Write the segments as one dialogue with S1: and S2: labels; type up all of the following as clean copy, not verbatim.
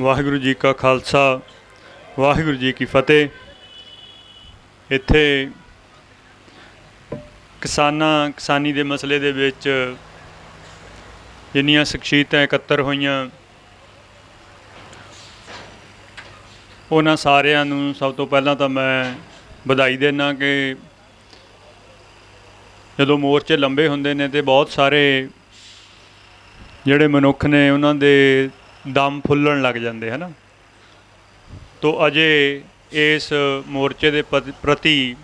S1: ਵਾਹਿਗੁਰੂ ਜੀ ਕਾ ਖਾਲਸਾ ਵਾਹਿਗੁਰੂ ਜੀ ਕੀ ਫਤਿਹ। ਇੱਥੇ ਕਿਸਾਨੀ ਦੇ ਮਸਲੇ ਦੇ ਵਿੱਚ ਜਿੰਨੀਆਂ ਸ਼ਖਸੀਅਤਾਂ ਇਕੱਤਰ ਹੋਈਆਂ, ਉਹਨਾਂ ਸਾਰਿਆਂ ਨੂੰ ਸਭ ਤੋਂ ਪਹਿਲਾਂ ਤਾਂ ਮੈਂ ਵਧਾਈ ਦਿੰਦਾ ਕਿ ਜਦੋਂ ਮੋਰਚੇ ਲੰਬੇ ਹੁੰਦੇ ਨੇ ਤਾਂ ਬਹੁਤ ਸਾਰੇ ਜਿਹੜੇ ਮਨੁੱਖ ਨੇ ਉਹਨਾਂ ਦੇ ਦਮ ਫੁੱਲਣ ਲੱਗ ਜਾਂਦੇ ਹੈ ਨਾ। ਤੋ ਅਜੇ ਇਸ ਮੋਰਚੇ ਦੇ ਪ੍ਰਤੀ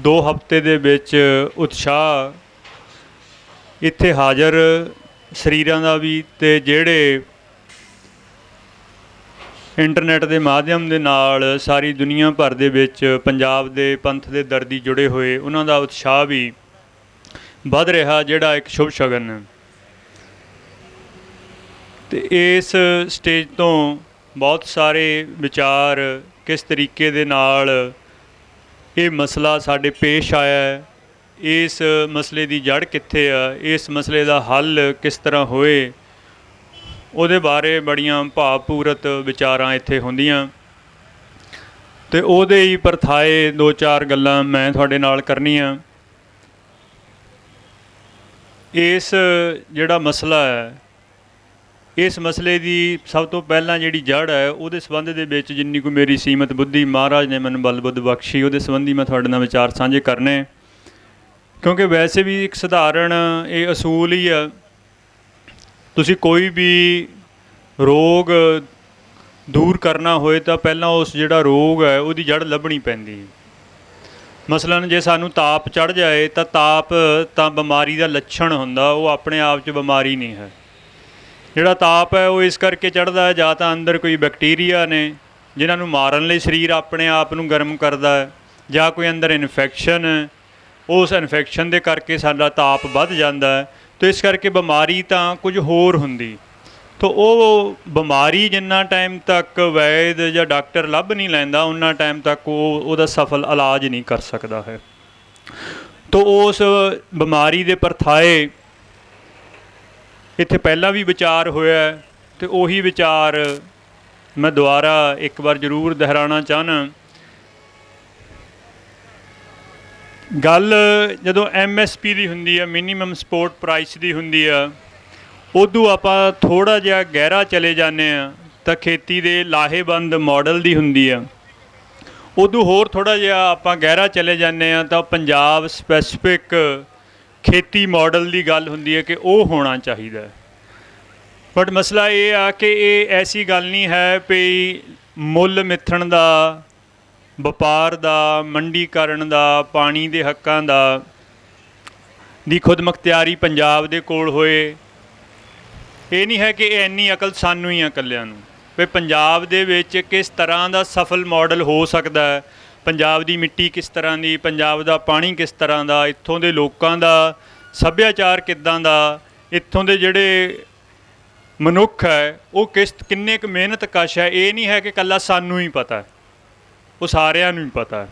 S1: 2 ਹਫ਼ਤੇ ਦੇ ਵਿੱਚ ਉਤਸ਼ਾਹ ਇੱਥੇ ਹਾਜ਼ਰ ਸਰੀਰਾਂ ਦਾ ਵੀ ਅਤੇ ਜਿਹੜੇ ਇੰਟਰਨੈੱਟ ਦੇ ਮਾਧਿਅਮ ਦੇ ਨਾਲ ਸਾਰੀ ਦੁਨੀਆ ਭਰ ਦੇ ਵਿੱਚ ਪੰਜਾਬ ਦੇ ਪੰਥ ਦੇ ਦਰਦੀ ਜੁੜੇ ਹੋਏ, ਉਹਨਾਂ ਦਾ ਉਤਸ਼ਾਹ ਵੀ ਵੱਧ ਰਿਹਾ, ਜਿਹੜਾ ਇੱਕ ਸ਼ੁਭ ਸ਼ਗਨ ਹੈ। ਅਤੇ ਇਸ ਸਟੇਜ ਤੋਂ ਬਹੁਤ ਸਾਰੇ ਵਿਚਾਰ ਕਿਸ ਤਰੀਕੇ ਦੇ ਨਾਲ ਇਹ ਮਸਲਾ ਸਾਡੇ ਪੇਸ਼ ਆਇਆ, ਇਸ ਮਸਲੇ ਦੀ ਜੜ੍ਹ ਕਿੱਥੇ ਆ, ਇਸ ਮਸਲੇ ਦਾ ਹੱਲ ਕਿਸ ਤਰ੍ਹਾਂ ਹੋਏ, ਉਹਦੇ ਬਾਰੇ ਬੜੀਆਂ ਭਾਵਪੂਰਤ ਵਿਚਾਰਾਂ ਇੱਥੇ ਹੁੰਦੀਆਂ। ਅਤੇ ਉਹਦੇ ਹੀ ਪਰਥਾਏ 2-4 ਗੱਲਾਂ ਮੈਂ ਤੁਹਾਡੇ ਨਾਲ ਕਰਨੀਆਂ। ਇਸ ਜਿਹੜਾ ਮਸਲਾ ਹੈ, ਇਸ ਮਸਲੇ ਦੀ ਸਭ ਤੋਂ ਪਹਿਲਾਂ ਜਿਹੜੀ ਜੜ੍ਹ ਹੈ, ਉਹਦੇ ਸੰਬੰਧ ਦੇ ਵਿੱਚ ਜਿੰਨੀ ਕੁ ਮੇਰੀ ਸੀਮਤ ਬੁੱਧੀ ਮਹਾਰਾਜ ਨੇ ਮੈਨੂੰ ਬਲ ਬੁੱਧ ਬਖਸ਼ੀ, ਉਹਦੇ ਸੰਬੰਧੀ ਮੈਂ ਤੁਹਾਡੇ ਨਾਲ ਵਿਚਾਰ ਸਾਂਝੇ ਕਰਨੇ। ਕਿਉਂਕਿ ਵੈਸੇ ਵੀ ਇੱਕ ਸਧਾਰਨ ਇਹ ਅਸੂਲ ਹੀ ਆ, ਤੁਸੀਂ ਕੋਈ ਵੀ ਰੋਗ ਦੂਰ ਕਰਨਾ ਹੋਏ ਤਾਂ ਪਹਿਲਾਂ ਉਸ ਜਿਹੜਾ ਰੋਗ ਹੈ ਉਹਦੀ ਜੜ੍ਹ ਲੱਭਣੀ ਪੈਂਦੀ ਹੈ। ਮਸਲਨ ਜੇ ਸਾਨੂੰ ਤਾਪ ਚੜ੍ਹ ਜਾਏ ਤਾਂ ਤਾਪ ਤਾਂ ਬਿਮਾਰੀ ਦਾ ਲੱਛਣ ਹੁੰਦਾ, ਉਹ ਆਪਣੇ ਆਪ 'ਚ ਬਿਮਾਰੀ ਨਹੀਂ ਹੈ। ਜਿਹੜਾ ਤਾਪ ਹੈ ਉਹ ਇਸ ਕਰਕੇ ਚੜ੍ਹਦਾ ਹੈ, ਜਾਂ ਤਾਂ ਅੰਦਰ ਕੋਈ ਬੈਕਟੀਰੀਆ ਨੇ ਜਿਨ੍ਹਾਂ ਨੂੰ ਮਾਰਨ ਲਈ ਸਰੀਰ ਆਪਣੇ ਆਪ ਨੂੰ ਗਰਮ ਕਰਦਾ ਹੈ, ਜਾਂ ਕੋਈ ਅੰਦਰ ਇਨਫੈਕਸ਼ਨ ਹੈ, ਉਸ ਇਨਫੈਕਸ਼ਨ ਦੇ ਕਰਕੇ ਸਾਡਾ ਤਾਪ ਵੱਧ ਜਾਂਦਾ ਹੈ। ਅਤੇ ਇਸ ਕਰਕੇ ਬਿਮਾਰੀ ਤਾਂ ਕੁਝ ਹੋਰ ਹੁੰਦੀ। ਤਾਂ ਉਹ ਬਿਮਾਰੀ ਜਿੰਨਾ ਟਾਈਮ ਤੱਕ ਵੈਦ ਜਾਂ ਡਾਕਟਰ ਲੱਭ ਨਹੀਂ ਲੈਂਦਾ, ਉਨਾ ਟਾਈਮ ਤੱਕ ਉਹ ਉਹਦਾ ਸਫਲ ਇਲਾਜ ਨਹੀਂ ਕਰ ਸਕਦਾ ਹੈ। ਤਾਂ ਉਸ ਬਿਮਾਰੀ ਦੇ ਪਰਥਾਏ ਇੱਥੇ ਪਹਿਲਾਂ ਵੀ ਵਿਚਾਰ ਹੋਇਆ, ਅਤੇ ਉਹੀ ਵਿਚਾਰ ਮੈਂ ਦੁਬਾਰਾ ਇੱਕ ਵਾਰ ਜ਼ਰੂਰ ਦੁਹਰਾਉਣਾ ਚਾਹੁੰਦਾ। ਗੱਲ ਜਦੋਂ MSP ਦੀ ਹੁੰਦੀ ਆ, ਮਿਨੀਮਮ ਸਪੋਰਟ ਪ੍ਰਾਈਸ ਦੀ ਹੁੰਦੀ ਆ, ਉਦੋਂ ਆਪਾਂ ਥੋੜ੍ਹਾ ਜਿਹਾ ਗਹਿਰਾ ਚਲੇ ਜਾਂਦੇ ਹਾਂ ਤਾਂ ਖੇਤੀ ਦੇ ਲਾਹੇਵੰਦ ਮਾਡਲ ਦੀ ਹੁੰਦੀ ਆ। ਉਦੋਂ ਹੋਰ ਥੋੜ੍ਹਾ ਜਿਹਾ ਆਪਾਂ ਗਹਿਰਾ ਚਲੇ ਜਾਂਦੇ ਹਾਂ ਤਾਂ ਪੰਜਾਬ ਸਪੈਸੀਫਿਕ ਖੇਤੀ ਮਾਡਲ ਦੀ ਗੱਲ ਹੁੰਦੀ ਹੈ ਕਿ ਉਹ ਹੋਣਾ ਚਾਹੀਦਾ। ਬਟ ਮਸਲਾ ਇਹ ਆ ਕਿ ਇਹ ਐਸੀ ਗੱਲ ਨਹੀਂ ਹੈ ਵੀ ਮੁੱਲ ਮਿੱਥਣ ਦਾ, ਵਪਾਰ ਦਾ, ਮੰਡੀਕਰਨ ਦਾ, ਪਾਣੀ ਦੇ ਹੱਕਾਂ ਦੀ ਖੁਦਮੁਖਤਿਆਰੀ ਪੰਜਾਬ ਦੇ ਕੋਲ ਹੋਏ। ਇਹ ਨਹੀਂ ਹੈ ਕਿ ਇੰਨੀ ਅਕਲ ਸਾਨੂੰ ਹੀ ਆ ਇਕੱਲਿਆਂ ਨੂੰ, ਵੀ ਪੰਜਾਬ ਦੇ ਵਿੱਚ ਕਿਸ ਤਰ੍ਹਾਂ ਦਾ ਸਫਲ ਮਾਡਲ ਹੋ ਸਕਦਾ ਹੈ, ਪੰਜਾਬ ਦੀ ਮਿੱਟੀ ਕਿਸ ਤਰ੍ਹਾਂ ਦੀ, ਪੰਜਾਬ ਦਾ ਪਾਣੀ ਕਿਸ ਤਰ੍ਹਾਂ ਦਾ, ਇੱਥੋਂ ਦੇ ਲੋਕਾਂ ਦਾ ਸੱਭਿਆਚਾਰ ਕਿੱਦਾਂ ਦਾ, ਇੱਥੋਂ ਦੇ ਜਿਹੜੇ ਮਨੁੱਖ ਹੈ ਉਹ ਕਿੰਨੇ ਕੁ ਮਿਹਨਤ ਕਸ਼ ਹੈ। ਇਹ ਨਹੀਂ ਹੈ ਕਿ ਇਕੱਲਾ ਸਾਨੂੰ ਹੀ ਪਤਾ, ਉਹ ਸਾਰਿਆਂ ਨੂੰ ਹੀ ਪਤਾ।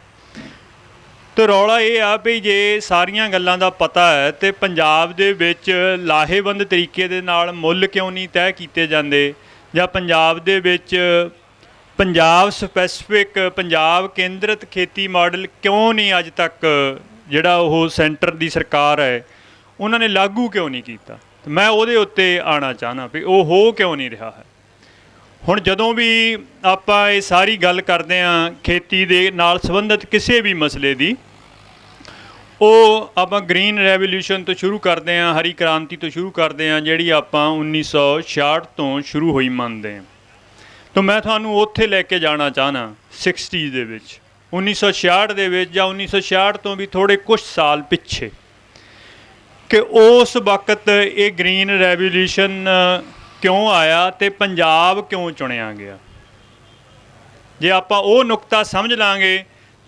S1: ਅਤੇ ਰੌਲਾ ਇਹ ਆ ਵੀ ਜੇ ਸਾਰੀਆਂ ਗੱਲਾਂ ਦਾ ਪਤਾ ਹੈ ਅਤੇ ਪੰਜਾਬ ਦੇ ਵਿੱਚ ਲਾਹੇਵੰਦ ਤਰੀਕੇ ਦੇ ਨਾਲ ਮੁੱਲ ਕਿਉਂ ਨਹੀਂ ਤੈਅ ਕੀਤੇ ਜਾਂਦੇ, ਜਾਂ ਪੰਜਾਬ ਦੇ ਵਿੱਚ ਪੰਜਾਬ ਸਪੈਸੀਫਿਕ, ਪੰਜਾਬ ਕੇਂਦਰਿਤ ਖੇਤੀ ਮਾਡਲ ਕਿਉਂ ਨਹੀਂ ਅੱਜ ਤੱਕ ਜਿਹੜਾ ਉਹ ਸੈਂਟਰ ਦੀ ਸਰਕਾਰ ਹੈ ਉਹਨਾਂ ਨੇ ਲਾਗੂ ਕਿਉਂ ਨਹੀਂ ਕੀਤਾ। ਮੈਂ ਉਹਦੇ ਉੱਤੇ ਆਉਣਾ ਚਾਹੁੰਦਾ ਵੀ ਉਹ ਹੋ ਕਿਉਂ ਨਹੀਂ ਰਿਹਾ ਹੈ। ਹੁਣ ਜਦੋਂ ਵੀ ਆਪਾਂ ਇਹ ਸਾਰੀ ਗੱਲ ਕਰਦੇ ਹਾਂ ਖੇਤੀ ਦੇ ਨਾਲ ਸੰਬੰਧਿਤ ਕਿਸੇ ਵੀ ਮਸਲੇ ਦੀ, ਉਹ ਆਪਾਂ ਗ੍ਰੀਨ ਰੈਵੋਲਿਊਸ਼ਨ ਤੋਂ ਸ਼ੁਰੂ ਕਰਦੇ ਹਾਂ, ਹਰੀ ਕ੍ਰਾਂਤੀ ਤੋਂ ਸ਼ੁਰੂ ਕਰਦੇ ਹਾਂ, ਜਿਹੜੀ ਆਪਾਂ 1966 ਤੋਂ ਸ਼ੁਰੂ ਹੋਈ ਮੰਨਦੇ ਹਾਂ। ਤਾਂ ਮੈਂ ਤੁਹਾਨੂੰ ਉੱਥੇ ਲੈ ਕੇ ਜਾਣਾ ਚਾਹੁੰਦਾ 60s ਦੇ ਵਿੱਚ, 1966 ਦੇ ਵਿੱਚ, ਜਾਂ 1966 ਤੋਂ ਵੀ ਥੋੜ੍ਹੇ ਕੁਛ ਸਾਲ ਪਿੱਛੇ, ਕਿ ਉਸ ਵਕਤ ਇਹ ਗ੍ਰੀਨ ਰੈਵੋਲਿਊਸ਼ਨ ਕਿਉਂ ਆਇਆ ਅਤੇ ਪੰਜਾਬ ਕਿਉਂ ਚੁਣਿਆ ਗਿਆ। ਜੇ ਆਪਾਂ ਉਹ ਨੁਕਤਾ ਸਮਝ ਲਾਂਗੇ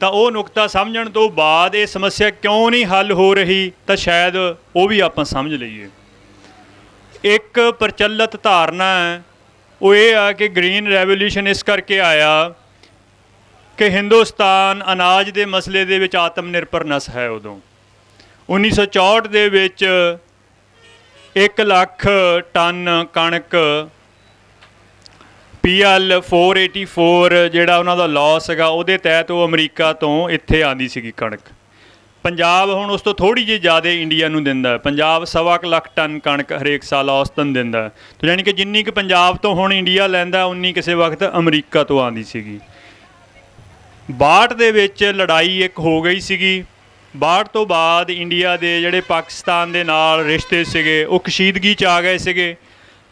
S1: ਤਾਂ ਉਹ ਨੁਕਤਾ ਸਮਝਣ ਤੋਂ ਬਾਅਦ ਇਹ ਸਮੱਸਿਆ ਕਿਉਂ ਨਹੀਂ ਹੱਲ ਹੋ ਰਹੀ ਤਾਂ ਸ਼ਾਇਦ ਉਹ ਵੀ ਆਪਾਂ ਸਮਝ ਲਈਏ। ਇੱਕ ਪ੍ਰਚਲਿਤ ਧਾਰਨਾ ਹੈ ਉਹ ਇਹ ਆ ਕਿ ਗ੍ਰੀਨ ਰੈਵੋਲਿਊਸ਼ਨ ਇਸ ਕਰਕੇ ਆਇਆ ਕਿ ਹਿੰਦੁਸਤਾਨ ਅਨਾਜ ਦੇ ਮਸਲੇ ਦੇ ਵਿੱਚ ਆਤਮ ਨਿਰਭਰ ਨਸ ਹੈ। ਉਦੋਂ 1964 ਦੇ ਵਿੱਚ 1 ਲੱਖ ਟਨ ਕਣਕ PL 484 ਜਿਹੜਾ ਉਹਨਾਂ ਦਾ ਲਾਅ ਸੀਗਾ, ਉਹਦੇ ਤਹਿਤ ਉਹ ਅਮਰੀਕਾ ਤੋਂ ਇੱਥੇ ਆਉਂਦੀ ਸੀਗੀ ਕਣਕ। ਪੰਜਾਬ ਹੁਣ ਉਸ ਤੋਂ ਥੋੜ੍ਹੀ ਜਿਹੀ ਜ਼ਿਆਦਾ ਇੰਡੀਆ ਨੂੰ ਦਿੰਦਾ। ਪੰਜਾਬ 1.25 ਲੱਖ ਟਨ ਕਣਕ ਹਰੇਕ ਸਾਲ ਔਸਤਨ ਦਿੰਦਾ। ਤਾਂ ਯਾਨੀ ਕਿ ਜਿੰਨੀ ਕੁ ਪੰਜਾਬ ਤੋਂ ਹੁਣ ਇੰਡੀਆ ਲੈਂਦਾ, ਉਨੀ ਕਿਸੇ ਵਕਤ ਅਮਰੀਕਾ ਤੋਂ ਆਉਂਦੀ ਸੀਗੀ। 62 ਦੇ ਵਿੱਚ ਲੜਾਈ ਇੱਕ ਹੋ ਗਈ ਸੀਗੀ। 62 ਤੋਂ ਬਾਅਦ ਇੰਡੀਆ ਦੇ ਜਿਹੜੇ ਪਾਕਿਸਤਾਨ ਦੇ ਨਾਲ ਰਿਸ਼ਤੇ ਸੀਗੇ ਉਹ ਕਸ਼ੀਦਗੀ 'ਚ ਆ ਗਏ ਸੀਗੇ।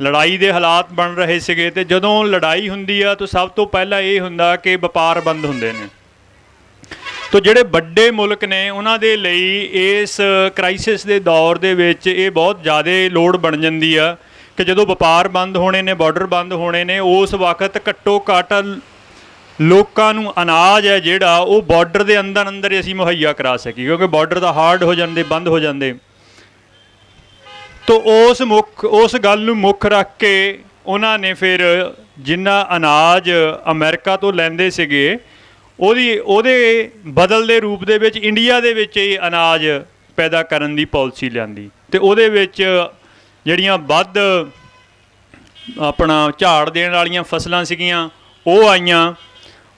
S1: ਲੜਾਈ ਦੇ ਹਾਲਾਤ ਬਣ ਰਹੇ ਸੀਗੇ। ਅਤੇ ਜਦੋਂ ਲੜਾਈ ਹੁੰਦੀ ਆ ਤਾਂ ਸਭ ਤੋਂ ਪਹਿਲਾਂ ਇਹ ਹੁੰਦਾ ਕਿ ਵਪਾਰ ਬੰਦ ਹੁੰਦੇ ਨੇ। ਤੋ ਜਿਹੜੇ ਵੱਡੇ ਮੁਲਕ ਨੇ ਉਹਨਾਂ ਦੇ ਲਈ ਇਸ ਕ੍ਰਾਈਸਿਸ ਦੇ ਦੌਰ ਦੇ ਵਿੱਚ ਇਹ ਬਹੁਤ ਜ਼ਿਆਦਾ ਲੋੜ ਬਣ ਜਾਂਦੀ ਆ ਕਿ ਜਦੋਂ ਵਪਾਰ ਬੰਦ ਹੋਣੇ ਨੇ, ਬਾਰਡਰ ਬੰਦ ਹੋਣੇ ਨੇ, ਉਸ ਵਕਤ ਘੱਟੋ ਘੱਟ ਲੋਕਾਂ ਨੂੰ ਅਨਾਜ ਹੈ ਜਿਹੜਾ ਉਹ ਬਾਰਡਰ ਦੇ ਅੰਦਰ ਅੰਦਰ ਅਸੀਂ ਮੁਹੱਈਆ ਕਰਾ ਸਕੀਏ, ਕਿਉਂਕਿ ਬਾਰਡਰ ਤਾਂ ਹਾਰਡ ਹੋ ਜਾਂਦੇ, ਬੰਦ ਹੋ ਜਾਂਦੇ। ਤੋ ਉਸ ਗੱਲ ਨੂੰ ਮੁੱਖ ਰੱਖ ਕੇ ਉਹਨਾਂ ਨੇ ਫਿਰ ਜਿੰਨਾ ਅਨਾਜ ਅਮਰੀਕਾ ਤੋਂ ਲੈਂਦੇ ਸੀਗੇ ਉਹਦੇ ਬਦਲ ਦੇ ਰੂਪ ਦੇ ਵਿੱਚ ਇੰਡੀਆ ਦੇ ਵਿੱਚ ਹੀ ਅਨਾਜ ਪੈਦਾ ਕਰਨ ਦੀ ਪਾਲਿਸੀ ਲਿਆਂਦੀ। ਅਤੇ ਉਹਦੇ ਵਿੱਚ ਜਿਹੜੀਆਂ ਵੱਧ ਆਪਣਾ ਝਾੜ ਦੇਣ ਵਾਲੀਆਂ ਫਸਲਾਂ ਸੀਗੀਆਂ ਉਹ ਆਈਆਂ,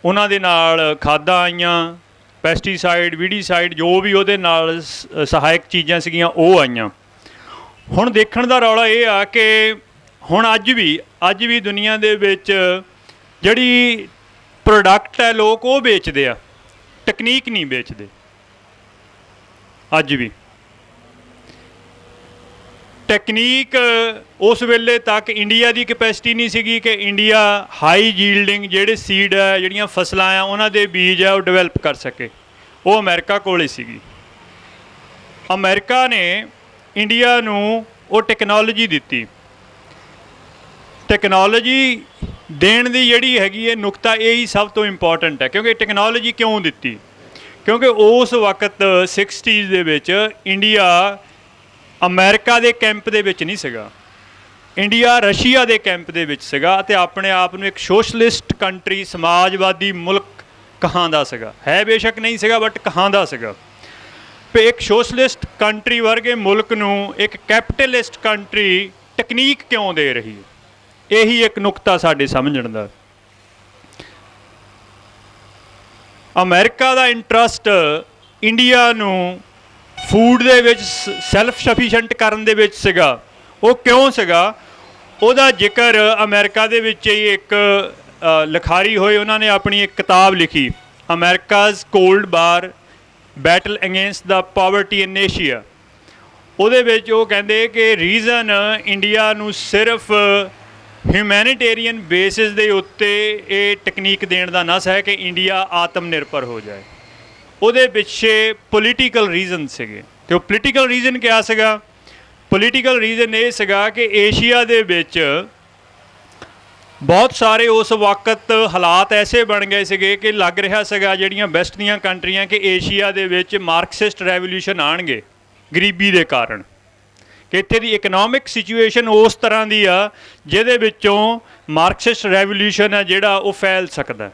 S1: ਉਹਨਾਂ ਦੇ ਨਾਲ ਖਾਦਾਂ ਆਈਆਂ, ਪੈਸਟੀਸਾਈਡ, ਵੀਡੀਸਾਈਡ, ਜੋ ਵੀ ਉਹਦੇ ਨਾਲ ਸਹਾਇਕ ਚੀਜ਼ਾਂ ਸੀਗੀਆਂ ਉਹ ਆਈਆਂ। ਹੁਣ ਦੇਖਣ ਦਾ ਰੌਲਾ ਇਹ ਆ ਕਿ ਹੁਣ ਅੱਜ ਵੀ ਦੁਨੀਆ ਦੇ ਵਿੱਚ ਜਿਹੜੀ ਪ੍ਰੋਡਕਟ ਹੈ ਲੋਕ ਉਹ ਵੇਚਦੇ ਆ, ਟੈਕਨੀਕ ਨਹੀਂ ਵੇਚਦੇ। ਅੱਜ ਵੀ ਟੈਕਨੀਕ ਉਸ ਵੇਲੇ ਤੱਕ ਇੰਡੀਆ ਦੀ ਕਪੈਸਿਟੀ ਨਹੀਂ ਸੀਗੀ ਕਿ ਇੰਡੀਆ ਹਾਈ ਜੀਲਡਿੰਗ ਜਿਹੜੇ ਸੀਡ ਹੈ, ਜਿਹੜੀਆਂ ਫਸਲਾਂ ਆ, ਉਹਨਾਂ ਦੇ ਬੀਜ ਆ ਉਹ ਡਿਵੈਲਪ ਕਰ ਸਕੇ। ਉਹ ਅਮਰੀਕਾ ਕੋਲ ਹੀ ਸੀਗੀ। ਅਮਰੀਕਾ ਨੇ ਇੰਡੀਆ ਨੂੰ ਉਹ ਟੈਕਨੋਲੋਜੀ ਦਿੱਤੀ। ਟੈਕਨੋਲੋਜੀ ਦੇਣ ਦੀ ਜਿਹੜੀ ਹੈਗੀ ਹੈ ਨੁਕਤਾ ਇਹ ਹੀ ਸਭ ਤੋਂ ਇੰਪੋਰਟੈਂਟ ਹੈ। ਕਿਉਂਕਿ ਟੈਕਨੋਲੋਜੀ ਕਿਉਂ ਦਿੱਤੀ? ਕਿਉਂਕਿ ਉਸ ਵਕਤ 60s ਦੇ ਵਿੱਚ ਇੰਡੀਆ ਅਮਰੀਕਾ ਦੇ ਕੈਂਪ ਦੇ ਵਿੱਚ ਨਹੀਂ ਸੀਗਾ, ਇੰਡੀਆ ਰਸ਼ੀਆ ਦੇ ਕੈਂਪ ਦੇ ਵਿੱਚ ਸੀਗਾ ਅਤੇ ਆਪਣੇ ਆਪ ਨੂੰ ਇੱਕ ਸੋਸ਼ਲਿਸਟ ਕੰਟਰੀ, ਸਮਾਜਵਾਦੀ ਮੁਲਕ ਕਹਾਂਦਾ ਸੀਗਾ। ਹੈ ਬੇਸ਼ੱਕ ਨਹੀਂ ਸੀਗਾ, ਬਟ ਕਹਾਂਦਾ ਸੀਗਾ। ਵੀ ਇੱਕ ਸੋਸ਼ਲਿਸਟ ਕੰਟਰੀ ਵਰਗੇ ਮੁਲਕ ਨੂੰ ਇੱਕ ਕੈਪੀਟਲਿਸਟ ਕੰਟਰੀ ਟੈਕਨੀਕ ਕਿਉਂ ਦੇ ਰਹੀ ਹੈ? ਇਹੀ ਇੱਕ ਨੁਕਤਾ ਸਾਡੇ ਸਮਝਣ ਦਾ। ਅਮਰੀਕਾ ਦਾ ਇੰਟਰਸਟ ਇੰਡੀਆ ਨੂੰ ਫੂਡ ਦੇ ਵਿੱਚ ਸੈਲਫ ਸਫੀਸ਼ੀਐਂਟ ਕਰਨ ਦੇ ਵਿੱਚ ਸੀਗਾ। ਉਹ ਕਿਉਂ ਸੀਗਾ? ਉਹਦਾ ਜ਼ਿਕਰ ਅਮਰੀਕਾ ਦੇ ਵਿੱਚ ਹੀ ਇੱਕ ਲਿਖਾਰੀ ਹੋਏ, ਉਹਨਾਂ ਨੇ ਆਪਣੀ ਇੱਕ ਕਿਤਾਬ ਲਿਖੀ, ਅਮਰੀਕਾਜ਼ ਕੋਲਡ ਵਾਰ ਬੈਟਲ ਅਗੇਂਸਟ ਦਾ ਪਾਵਰਟੀ ਇਨ ਏਸ਼ੀਆ। ਉਹਦੇ ਵਿੱਚ ਉਹ ਕਹਿੰਦੇ ਕਿ ਰੀਜ਼ਨ ਇੰਡੀਆ ਨੂੰ ਸਿਰਫ ਹਿਊਮੈਨੀਟੇਰੀਅਨ ਬੇਸਿਸ ਦੇ ਉੱਤੇ ਇਹ ਟੈਕਨੀਕ ਦੇਣ ਦਾ ਨਸ ਹੈ ਕਿ ਇੰਡੀਆ ਆਤਮ ਨਿਰਭਰ ਹੋ ਜਾਏ। ਉਹਦੇ ਪਿੱਛੇ ਪੋਲੀਟੀਕਲ ਰੀਜ਼ਨ ਸੀਗੇ। ਅਤੇ ਉਹ ਪੋਲੀਟੀਕਲ ਰੀਜ਼ਨ ਕਿਆ ਸੀਗਾ? ਪੋਲੀਟੀਕਲ ਰੀਜ਼ਨ ਇਹ ਸੀਗਾ ਕਿ ਏਸ਼ੀਆ ਦੇ ਵਿੱਚ ਬਹੁਤ ਸਾਰੇ ਉਸ ਵਕਤ ਹਾਲਾਤ ਐਸੇ ਬਣ ਗਏ ਸੀਗੇ ਕਿ ਲੱਗ ਰਿਹਾ ਸੀਗਾ ਜਿਹੜੀਆਂ ਵੈਸਟ ਦੀਆਂ ਕੰਟਰੀਆਂ ਕਿ ਏਸ਼ੀਆ ਦੇ ਵਿੱਚ ਮਾਰਕਸਿਸਟ ਰੈਵੋਲਿਊਸ਼ਨ ਆਉਣਗੇ ਗਰੀਬੀ ਦੇ ਕਾਰਨ, ਕਿ ਇੱਥੇ ਦੀ ਇਕਨੋਮਿਕ ਸਿਚੁਏਸ਼ਨ ਉਸ ਤਰ੍ਹਾਂ ਦੀ ਆ ਜਿਹਦੇ ਵਿੱਚੋਂ ਮਾਰਕਸਿਸਟ ਰੈਵੋਲਿਊਸ਼ਨ ਹੈ ਜਿਹੜਾ ਉਹ ਫੈਲ ਸਕਦਾ।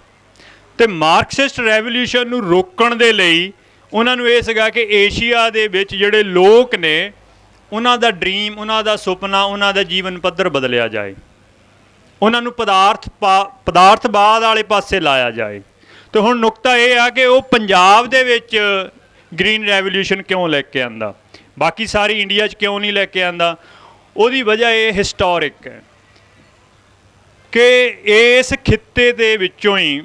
S1: ਅਤੇ ਮਾਰਕਸਿਸਟ ਰੈਵੋਲਿਊਸ਼ਨ ਨੂੰ ਰੋਕਣ ਦੇ ਲਈ ਉਹਨਾਂ ਨੂੰ ਇਹ ਸੀਗਾ ਕਿ ਏਸ਼ੀਆ ਦੇ ਵਿੱਚ ਜਿਹੜੇ ਲੋਕ ਨੇ ਉਹਨਾਂ ਦਾ ਡਰੀਮ, ਉਹਨਾਂ ਦਾ ਸੁਪਨਾ, ਉਹਨਾਂ ਦਾ ਜੀਵਨ ਪੱਧਰ ਬਦਲਿਆ ਜਾਏ, ਉਹਨਾਂ ਨੂੰ ਪਦਾਰਥਵਾਦ ਵਾਲੇ ਪਾਸੇ ਲਾਇਆ ਜਾਏ। ਅਤੇ ਹੁਣ ਨੁਕਤਾ ਇਹ ਆ ਕਿ ਉਹ ਪੰਜਾਬ ਦੇ ਵਿੱਚ ਗ੍ਰੀਨ ਰੈਵੋਲਿਊਸ਼ਨ ਕਿਉਂ ਲੈ ਕੇ ਆਉਂਦਾ, ਬਾਕੀ ਸਾਰੀ ਇੰਡੀਆ 'ਚ ਕਿਉਂ ਨਹੀਂ ਲੈ ਕੇ ਆਉਂਦਾ? ਉਹਦੀ ਵਜ੍ਹਾ ਇਹ ਹਿਸਟੋਰਿਕ ਹੈ ਕਿ ਇਸ ਖਿੱਤੇ ਦੇ ਵਿੱਚੋਂ ਹੀ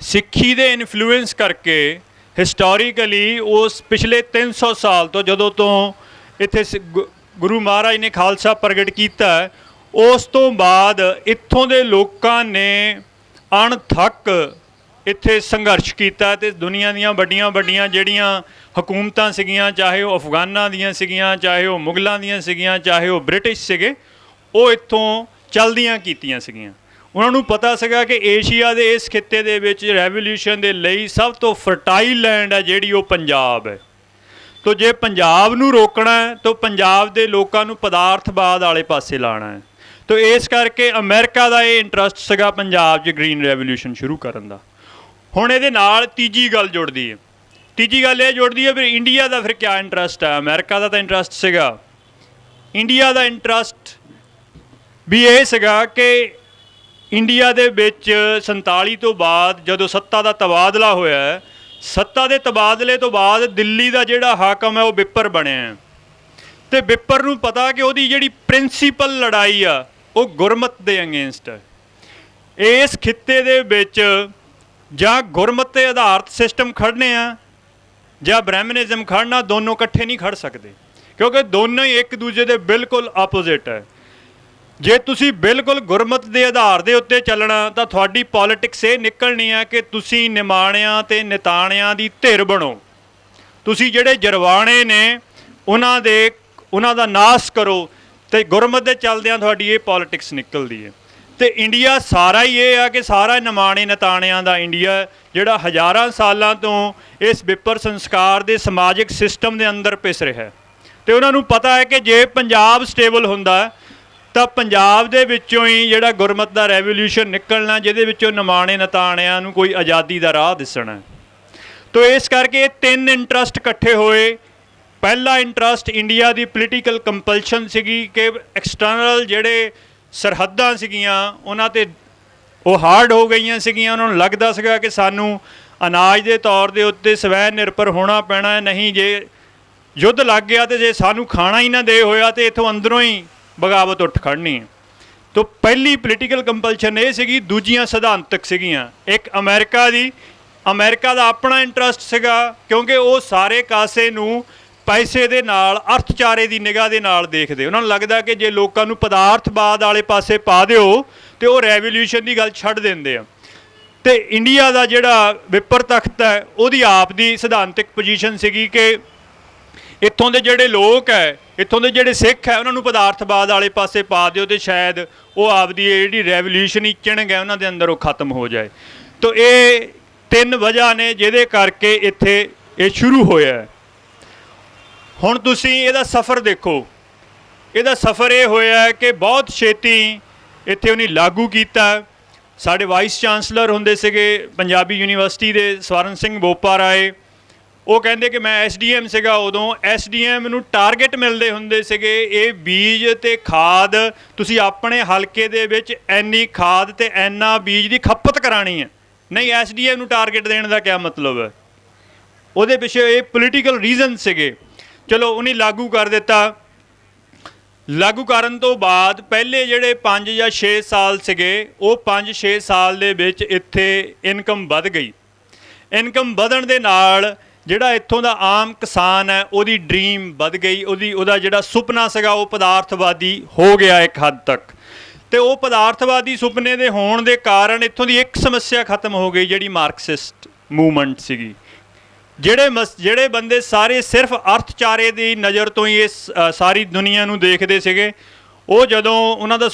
S1: ਸਿੱਖੀ ਦੇ ਇਨਫਲੂਐਂਸ ਕਰਕੇ ਹਿਸਟੋਰੀਕਲੀ ਉਸ ਪਿਛਲੇ 300 ਸਾਲ ਤੋਂ ਜਦੋਂ ਤੋਂ ਇੱਥੇ ਗੁਰੂ ਮਹਾਰਾਜ ਨੇ ਖਾਲਸਾ ਪ੍ਰਗਟ ਕੀਤਾ, ਉਸ ਤੋਂ ਬਾਅਦ ਇੱਥੋਂ ਦੇ ਲੋਕਾਂ ਨੇ ਅਣਥੱਕ ਇੱਥੇ ਸੰਘਰਸ਼ ਕੀਤਾ ਅਤੇ ਦੁਨੀਆ ਦੀਆਂ ਵੱਡੀਆਂ ਵੱਡੀਆਂ ਜਿਹੜੀਆਂ ਹਕੂਮਤਾਂ ਸੀਗੀਆਂ, ਚਾਹੇ ਉਹ ਅਫਗਾਨਾਂ ਦੀਆਂ ਸੀਗੀਆਂ, ਚਾਹੇ ਉਹ ਮੁਗਲਾਂ ਦੀਆਂ ਸੀਗੀਆਂ, ਚਾਹੇ ਉਹ ਬ੍ਰਿਟਿਸ਼ ਸੀਗੇ, ਉਹ ਇੱਥੋਂ ਚਲਦੀਆਂ ਕੀਤੀਆਂ ਸੀਗੀਆਂ। ਉਹਨਾਂ ਨੂੰ ਪਤਾ ਸੀਗਾ ਕਿ ਏਸ਼ੀਆ ਦੇ ਇਸ ਖਿੱਤੇ ਦੇ ਵਿੱਚ ਰੈਵੋਲਿਊਸ਼ਨ ਦੇ ਲਈ ਸਭ ਤੋਂ ਫਰਟਾਈਲ ਲੈਂਡ ਹੈ ਜਿਹੜੀ ਉਹ ਪੰਜਾਬ ਹੈ। ਤੋ ਜੇ ਪੰਜਾਬ ਨੂੰ ਰੋਕਣਾ ਹੈ ਤਾਂ ਪੰਜਾਬ ਦੇ ਲੋਕਾਂ ਨੂੰ ਪਦਾਰਥਵਾਦ ਵਾਲੇ ਪਾਸੇ ਲਾਉਣਾ ਹੈ। ਤੋ ਇਸ ਕਰਕੇ ਅਮਰੀਕਾ ਦਾ ਇਹ ਇੰਟਰਸਟ ਸੀਗਾ ਪੰਜਾਬ 'ਚ ਗ੍ਰੀਨ ਰੈਵੋਲਿਊਸ਼ਨ ਸ਼ੁਰੂ ਕਰਨ ਦਾ। ਹੁਣ ਇਹਦੇ ਨਾਲ ਤੀਜੀ ਗੱਲ ਜੁੜਦੀ ਹੈ। ਤੀਜੀ ਗੱਲ ਇਹ ਜੁੜਦੀ ਹੈ ਫਿਰ ਇੰਡੀਆ ਦਾ ਫਿਰ ਕਿਆ ਇੰਟਰਸਟ ਹੈ? ਅਮਰੀਕਾ ਦਾ ਤਾਂ ਇੰਟਰਸਟ ਸੀਗਾ, ਇੰਡੀਆ ਦਾ ਇੰਟਰਸਟ ਵੀ ਇਹ ਸੀਗਾ ਕਿ ਇੰਡੀਆ ਦੇ ਵਿੱਚ 47 ਤੋਂ ਬਾਅਦ ਜਦੋਂ ਸੱਤਾ ਦਾ ਤਬਾਦਲਾ ਹੋਇਆ, ਸੱਤਾ ਦੇ ਤਬਾਦਲੇ ਤੋਂ ਬਾਅਦ ਦਿੱਲੀ ਦਾ ਜਿਹੜਾ ਹਾਕਮ ਹੈ ਉਹ ਬਿੱਪਰ ਬਣਿਆ, ਤੇ ਬਿੱਪਰ ਨੂੰ ਪਤਾ ਕਿ ਉਹਦੀ ਜਿਹੜੀ ਪ੍ਰਿੰਸੀਪਲ ਲੜਾਈ ਆ ਉਹ ਗੁਰਮਤ ਦੇ ਅਗੇਂਸਟ ਹੈ। ਇਸ ਖਿੱਤੇ ਦੇ ਵਿੱਚ ਜਾਂ ਗੁਰਮਤ 'ਤੇ ਆਧਾਰਿਤ ਸਿਸਟਮ ਖੜਨੇ ਆ ਜਾਂ ਬ੍ਰਹਮਨਿਜ਼ਮ ਖੜਨਾ, ਦੋਨੋਂ ਇਕੱਠੇ ਨਹੀਂ ਖੜ ਸਕਦੇ, ਕਿਉਂਕਿ ਦੋਨੋਂ ਹੀ ਇੱਕ ਦੂਜੇ ਦੇ ਬਿਲਕੁਲ ਆਪੋਜ਼ਿਟ ਹੈ। ਜੇ ਤੁਸੀਂ ਬਿਲਕੁਲ ਗੁਰਮਤ ਦੇ ਆਧਾਰ ਦੇ ਉੱਤੇ ਚੱਲਣਾ ਤਾਂ ਤੁਹਾਡੀ ਪੋਲੀਟਿਕਸ ਇਹ ਨਿਕਲਣੀ ਆ ਕਿ ਤੁਸੀਂ ਨਿਮਾਣਿਆਂ ਅਤੇ ਨਿਤਾਣਿਆਂ ਦੀ ਧਿਰ ਬਣੋ, ਤੁਸੀਂ ਜਿਹੜੇ ਜਰਵਾਣੇ ਨੇ ਉਹਨਾਂ ਦਾ ਨਾਸ਼ ਕਰੋ, ਅਤੇ ਗੁਰਮਤ ਦੇ ਚੱਲਦਿਆਂ ਤੁਹਾਡੀ ਇਹ ਪੋਲੀਟਿਕਸ ਨਿਕਲਦੀ ਹੈ। ਅਤੇ ਇੰਡੀਆ ਸਾਰਾ ਹੀ ਇਹ ਆ ਕਿ ਸਾਰਾ ਨਿਮਾਣੇ ਨਿਤਾਣਿਆਂ ਦਾ ਇੰਡੀਆ, ਜਿਹੜਾ ਹਜ਼ਾਰਾਂ ਸਾਲਾਂ ਤੋਂ ਇਸ ਵਿਪਰ ਸੰਸਕਾਰ ਦੇ ਸਮਾਜਿਕ ਸਿਸਟਮ ਦੇ ਅੰਦਰ ਪਿਸ ਰਿਹਾ, ਅਤੇ ਉਹਨਾਂ ਨੂੰ ਪਤਾ ਹੈ ਕਿ ਜੇ ਪੰਜਾਬ ਸਟੇਬਲ ਹੁੰਦਾ ਤਾਂ ਪੰਜਾਬ ਦੇ ਵਿੱਚੋਂ ਹੀ ਜਿਹੜਾ ਗੁਰਮਤ ਦਾ ਰੈਵੋਲਿਊਸ਼ਨ ਨਿਕਲਣਾ, ਜਿਹਦੇ ਵਿੱਚੋਂ ਨਿਮਾਣੇ ਨਿਤਾਣਿਆਂ ਨੂੰ ਕੋਈ ਆਜ਼ਾਦੀ ਦਾ ਰਾਹ ਦਿਸਣਾ। ਤੋ ਇਸ ਕਰਕੇ ਇਹ ਤਿੰਨ ਇੰਟਰਸਟ ਇਕੱਠੇ ਹੋਏ। ਪਹਿਲਾ ਇੰਟਰਸਟ ਇੰਡੀਆ ਦੀ ਪੋਲੀਟੀਕਲ ਕੰਪਲਸ਼ਨ ਸੀਗੀ ਕਿ ਐਕਸਟਰਨਲ ਜਿਹੜੇ ਸਰਹੱਦਾਂ ਸੀਗੀਆਂ ਉਹਨਾਂ 'ਤੇ ਉਹ ਹਾਰਡ ਹੋ ਗਈਆਂ ਸੀਗੀਆਂ, ਉਹਨਾਂ ਨੂੰ ਲੱਗਦਾ ਸੀਗਾ ਕਿ ਸਾਨੂੰ ਅਨਾਜ ਦੇ ਤੌਰ ਦੇ ਉੱਤੇ ਸਵੈ ਨਿਰਭਰ ਹੋਣਾ ਪੈਣਾ, ਨਹੀਂ ਜੇ ਯੁੱਧ ਲੱਗ ਗਿਆ ਅਤੇ ਜੇ ਸਾਨੂੰ ਖਾਣਾ ਹੀ ਨਾ ਦੇ ਹੋਇਆ ਤਾਂ ਇੱਥੋਂ ਅੰਦਰੋਂ ਹੀ ਬਗਾਵਤ ਉੱਠ ਖੜਨੀ। ਤੋ ਪਹਿਲੀ ਪੋਲੀਟੀਕਲ ਕੰਪਲਸ਼ਨ ਇਹ ਸੀਗੀ। ਦੂਜੀਆਂ ਸਿਧਾਂਤਕ ਸੀਗੀਆਂ। ਇੱਕ ਅਮਰੀਕਾ ਦਾ ਆਪਣਾ ਇੰਟਰਸਟ ਸੀਗਾ, ਕਿਉਂਕਿ ਉਹ ਸਾਰੇ ਕਾਸੇ ਨੂੰ ਪੈਸੇ ਦੇ ਨਾਲ, ਅਰਥਚਾਰੇ ਦੀ ਨਿਗਾਹ ਦੇ ਨਾਲ ਦੇਖਦੇ। ਉਹਨਾਂ ਨੂੰ ਲੱਗਦਾ ਕਿ ਜੇ ਲੋਕਾਂ ਨੂੰ ਪਦਾਰਥਵਾਦ ਵਾਲੇ ਪਾਸੇ ਪਾ ਦਿਓ ਤਾਂ ਉਹ ਰੈਵੋਲਿਊਸ਼ਨ ਦੀ ਗੱਲ ਛੱਡ ਦਿੰਦੇ ਆ। ਅਤੇ ਇੰਡੀਆ ਦਾ ਜਿਹੜਾ ਵਿਪਰ ਤਖਤ ਹੈ ਉਹਦੀ ਆਪ ਦੀ ਸਿਧਾਂਤਕ ਪੋਜੀਸ਼ਨ ਸੀਗੀ ਕਿ ਇੱਥੋਂ ਦੇ ਜਿਹੜੇ ਲੋਕ ਹੈ, ਇੱਥੋਂ ਦੇ ਜਿਹੜੇ ਸਿੱਖ ਹੈ, ਉਹਨਾਂ ਨੂੰ ਪਦਾਰਥਵਾਦ ਵਾਲੇ ਪਾਸੇ ਪਾ ਦਿਓ ਅਤੇ ਸ਼ਾਇਦ ਉਹ ਆਪਦੀ ਜਿਹੜੀ ਰੈਵੋਲਿਊਸ਼ਨੀ ਚਿਣਗ ਹੈ ਉਹਨਾਂ ਦੇ ਅੰਦਰ ਉਹ ਖਤਮ ਹੋ ਜਾਏ। ਤੋ ਇਹ ਤਿੰਨ ਵਜ੍ਹਾ ਨੇ ਜਿਹਦੇ ਕਰਕੇ ਇੱਥੇ ਇਹ ਸ਼ੁਰੂ ਹੋਇਆ। ਹੁਣ ਤੁਸੀਂ ਇਹਦਾ ਸਫ਼ਰ ਦੇਖੋ। ਇਹਦਾ ਸਫ਼ਰ ਇਹ ਹੋਇਆ ਕਿ ਬਹੁਤ ਛੇਤੀ ਇੱਥੇ ਉਹਨੇ ਲਾਗੂ ਕੀਤਾ। ਸਾਡੇ ਵਾਈਸ ਚਾਂਸਲਰ ਹੁੰਦੇ ਸੀਗੇ ਪੰਜਾਬੀ ਯੂਨੀਵਰਸਿਟੀ ਦੇ ਸਵਰਨ ਸਿੰਘ ਬੋਪਾ ਰਾਏ, ਉਹ ਕਹਿੰਦੇ ਕਿ ਮੈਂ SDM ਸੀਗਾ ਉਦੋਂ, SDM ਨੂੰ ਟਾਰਗੇਟ ਮਿਲਦੇ ਹੁੰਦੇ ਸੀਗੇ, ਇਹ ਬੀਜ ਅਤੇ ਖਾਦ ਤੁਸੀਂ ਆਪਣੇ ਹਲਕੇ ਦੇ ਵਿੱਚ ਇੰਨੀ ਖਾਦ ਅਤੇ ਇੰਨਾ ਬੀਜ ਦੀ ਖਪਤ ਕਰਾਉਣੀ ਹੈ। ਨਹੀਂ, SDM ਨੂੰ ਟਾਰਗੇਟ ਦੇਣ ਦਾ ਕਿਆ ਮਤਲਬ ਹੈ? ਉਹਦੇ ਪਿੱਛੇ ਇਹ ਪੋਲੀਟੀਕਲ ਰੀਜ਼ਨ ਸੀਗੇ। ਚਲੋ ਉਹਨੇ ਲਾਗੂ ਕਰ ਦਿੱਤਾ। ਲਾਗੂ ਕਰਨ ਤੋਂ ਬਾਅਦ ਪਹਿਲੇ ਜਿਹੜੇ 5 ਜਾਂ 6 ਸਾਲ ਸੀਗੇ, ਉਹ 5-6 ਸਾਲ ਦੇ ਵਿੱਚ ਇੱਥੇ ਇਨਕਮ ਵੱਧ ਗਈ। ਇਨਕਮ ਵਧਣ ਦੇ ਨਾਲ ਜਿਹੜਾ ਇੱਥੋਂ ਦਾ ਆਮ ਕਿਸਾਨ ਹੈ ਉਹਦੀ ਡਰੀਮ ਵੱਧ ਗਈ, ਉਹਦਾ ਜਿਹੜਾ ਸੁਪਨਾ ਸੀਗਾ ਉਹ ਪਦਾਰਥਵਾਦੀ ਹੋ ਗਿਆ ਇੱਕ ਹੱਦ ਤੱਕ। ਅਤੇ ਉਹ ਪਦਾਰਥਵਾਦੀ ਸੁਪਨੇ ਦੇ ਹੋਣ ਦੇ ਕਾਰਨ ਇੱਥੋਂ ਦੀ ਇੱਕ ਸਮੱਸਿਆ ਖਤਮ ਹੋ ਗਈ, ਜਿਹੜੀ ਮਾਰਕਸਿਸਟ ਮੂਵਮੈਂਟ ਸੀਗੀ। ਜਿਹੜੇ ਬੰਦੇ ਸਾਰੇ ਸਿਰਫ ਅਰਥਚਾਰੇ ਦੀ ਨਜ਼ਰ ਤੋਂ ਹੀ ਇਸ ਸਾਰੀ ਦੁਨੀਆ ਨੂੰ ਦੇਖਦੇ ਸੀਗੇ, ਉਹ ਜਦੋਂ ਉਹਨਾਂ ਦਾ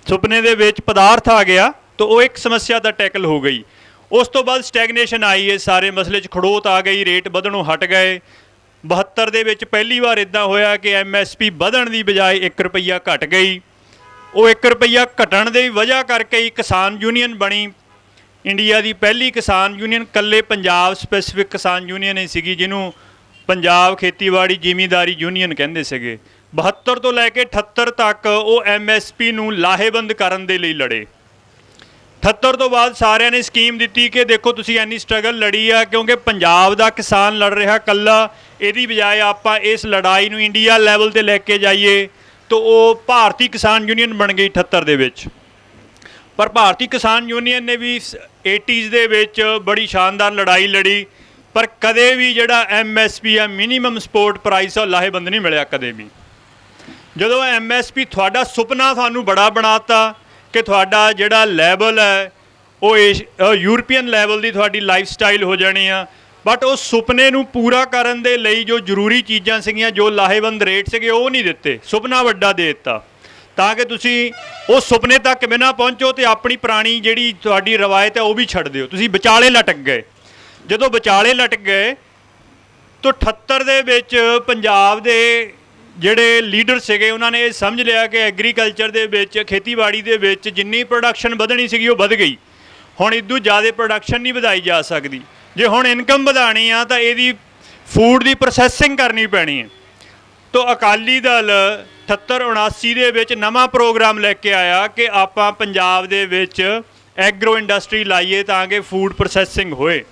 S1: ਸੁਪਨੇ ਦੇ ਵਿੱਚ ਪਦਾਰਥ ਆ ਗਿਆ ਤਾਂ ਉਹ ਇੱਕ ਸਮੱਸਿਆ ਤਾਂ ਟੈਕਲ ਹੋ ਗਈ। ਉਸ ਤੋਂ ਬਾਅਦ ਸਟੈਗਨੇਸ਼ਨ ਆਈ, ਇਸ ਸਾਰੇ ਮਸਲੇ 'ਚ ਖੜੋਤ ਆ ਗਈ, ਰੇਟ ਵਧਣੋਂ ਹਟ ਗਏ। 72 ਦੇ ਵਿੱਚ ਪਹਿਲੀ ਵਾਰ ਇੱਦਾਂ ਹੋਇਆ ਕਿ MSP ਵਧਣ ਦੀ ਬਜਾਏ 1 ਰੁਪਈਆ ਘਟ ਗਈ। ਉਹ 1 ਰੁਪਈਆ ਘਟਣ ਦੀ ਵਜ੍ਹਾ ਕਰਕੇ ਹੀ ਕਿਸਾਨ ਯੂਨੀਅਨ ਬਣੀ। ਇੰਡੀਆ ਦੀ ਪਹਿਲੀ ਕਿਸਾਨ ਯੂਨੀਅਨ ਇਕੱਲੇ ਪੰਜਾਬ ਸਪੈਸੀਫਿਕ ਕਿਸਾਨ ਯੂਨੀਅਨ ਹੀ ਸੀਗੀ, ਜਿਹਨੂੰ ਪੰਜਾਬ ਖੇਤੀਬਾੜੀ ਜ਼ਿਮੀਂਦਾਰੀ ਯੂਨੀਅਨ ਕਹਿੰਦੇ ਸੀਗੇ। 72 ਤੋਂ ਲੈ ਕੇ 78 ਤੱਕ ਉਹ MSP ਨੂੰ ਲਾਹੇਬੰਦ ਕਰਨ ਦੇ ਲਈ ਲੜੇ। 78 ਤੋਂ ਬਾਅਦ ਸਾਰਿਆਂ ਨੇ ਸਕੀਮ ਦਿੱਤੀ ਕਿ ਦੇਖੋ ਤੁਸੀਂ ਇੰਨੀ ਸਟਰਗਲ ਲੜੀ ਆ, ਕਿਉਂਕਿ ਪੰਜਾਬ ਦਾ ਕਿਸਾਨ ਲੜ ਰਿਹਾ ਇਕੱਲਾ, ਇਹਦੀ ਬਜਾਏ ਆਪਾਂ ਇਸ ਲੜਾਈ ਨੂੰ ਇੰਡੀਆ ਲੈਵਲ 'ਤੇ ਲੈ ਕੇ ਜਾਈਏ। ਤਾਂ ਉਹ ਭਾਰਤੀ ਕਿਸਾਨ ਯੂਨੀਅਨ ਬਣ ਗਈ 78 ਦੇ ਵਿੱਚ। ਪਰ ਭਾਰਤੀ ਕਿਸਾਨ ਯੂਨੀਅਨ ਨੇ ਵੀ 80s ਦੇ ਵਿੱਚ ਬੜੀ ਸ਼ਾਨਦਾਰ ਲੜਾਈ ਲੜੀ, ਪਰ ਕਦੇ ਵੀ ਜਿਹੜਾ MSP ਆ, ਮਿਨੀਮਮ ਸਪੋਰਟ ਪ੍ਰਾਈਸ ਆ, ਉਹ ਲਾਹੇਬੰਦ ਨਹੀਂ ਮਿਲਿਆ ਕਦੇ ਵੀ। ਜਦੋਂ MSP ਤੁਹਾਡਾ ਸੁਪਨਾ ਤੁਹਾਨੂੰ ਬੜਾ ਬਣਾਤਾ ਕਿ ਤੁਹਾਡਾ ਜਿਹੜਾ ਲੈਵਲ ਹੈ ਉਹ ਯੂਰਪੀਅਨ ਲੈਵਲ ਦੀ ਤੁਹਾਡੀ ਲਾਈਫ ਸਟਾਈਲ ਹੋ ਜਾਣੀ ਆ, ਬਟ ਉਸ ਸੁਪਨੇ ਨੂੰ ਪੂਰਾ ਕਰਨ ਦੇ ਲਈ ਜੋ ਜ਼ਰੂਰੀ ਚੀਜ਼ਾਂ ਸੀਗੀਆਂ, ਜੋ ਲਾਹੇਬੰਦ ਰੇਟ ਸੀਗੇ, ਉਹ ਨਹੀਂ ਦਿੱਤੇ। ਸੁਪਨਾ ਵੱਡਾ ਦੇ ਦਿੱਤਾ ਤਾਂ ਕਿ ਤੁਸੀਂ ਉਸ ਸੁਪਨੇ ਤੱਕ ਬਿਨਾਂ ਪਹੁੰਚੋ ਅਤੇ ਆਪਣੀ ਪੁਰਾਣੀ ਜਿਹੜੀ ਤੁਹਾਡੀ ਰਵਾਇਤ ਹੈ ਉਹ ਵੀ ਛੱਡ ਦਿਓ। ਤੁਸੀਂ ਵਿਚਾਲੇ ਲਟਕ ਗਏ। ਜਦੋਂ ਵਿਚਾਲੇ ਲਟਕ ਗਏ ਤਾਂ 78 ਦੇ ਵਿੱਚ ਪੰਜਾਬ ਦੇ ਜਿਹੜੇ ਲੀਡਰ ਸੀਗੇ ਉਹਨਾਂ ਨੇ ਇਹ ਸਮਝ ਲਿਆ ਕਿ ਐਗਰੀਕਲਚਰ ਦੇ ਵਿੱਚ, ਖੇਤੀਬਾੜੀ ਦੇ ਵਿੱਚ ਜਿੰਨੀ ਪ੍ਰੋਡਕਸ਼ਨ ਵਧਣੀ ਸੀਗੀ ਉਹ ਵੱਧ ਗਈ। ਹੁਣ ਇਦੋਂ ਜ਼ਿਆਦਾ ਪ੍ਰੋਡਕਸ਼ਨ ਨਹੀਂ ਵਧਾਈ ਜਾ ਸਕਦੀ। ਜੇ ਹੁਣ ਇਨਕਮ ਵਧਾਉਣੀ ਆ ਤਾਂ ਇਹਦੀ ਫੂਡ ਦੀ ਪ੍ਰੋਸੈਸਿੰਗ ਕਰਨੀ ਪੈਣੀ ਹੈ। ਤਾਂ ਅਕਾਲੀ ਦਲ 78-79 ਦੇ ਵਿੱਚ ਨਵਾਂ ਪ੍ਰੋਗਰਾਮ ਲੈ ਕੇ ਆਇਆ ਕਿ ਆਪਾਂ ਪੰਜਾਬ ਦੇ ਵਿੱਚ ਐਗਰੋ ਇੰਡਸਟਰੀ ਲਾਈਏ ਤਾਂ ਕਿ ਫੂਡ ਪ੍ਰੋਸੈਸਿੰਗ ਹੋਏ।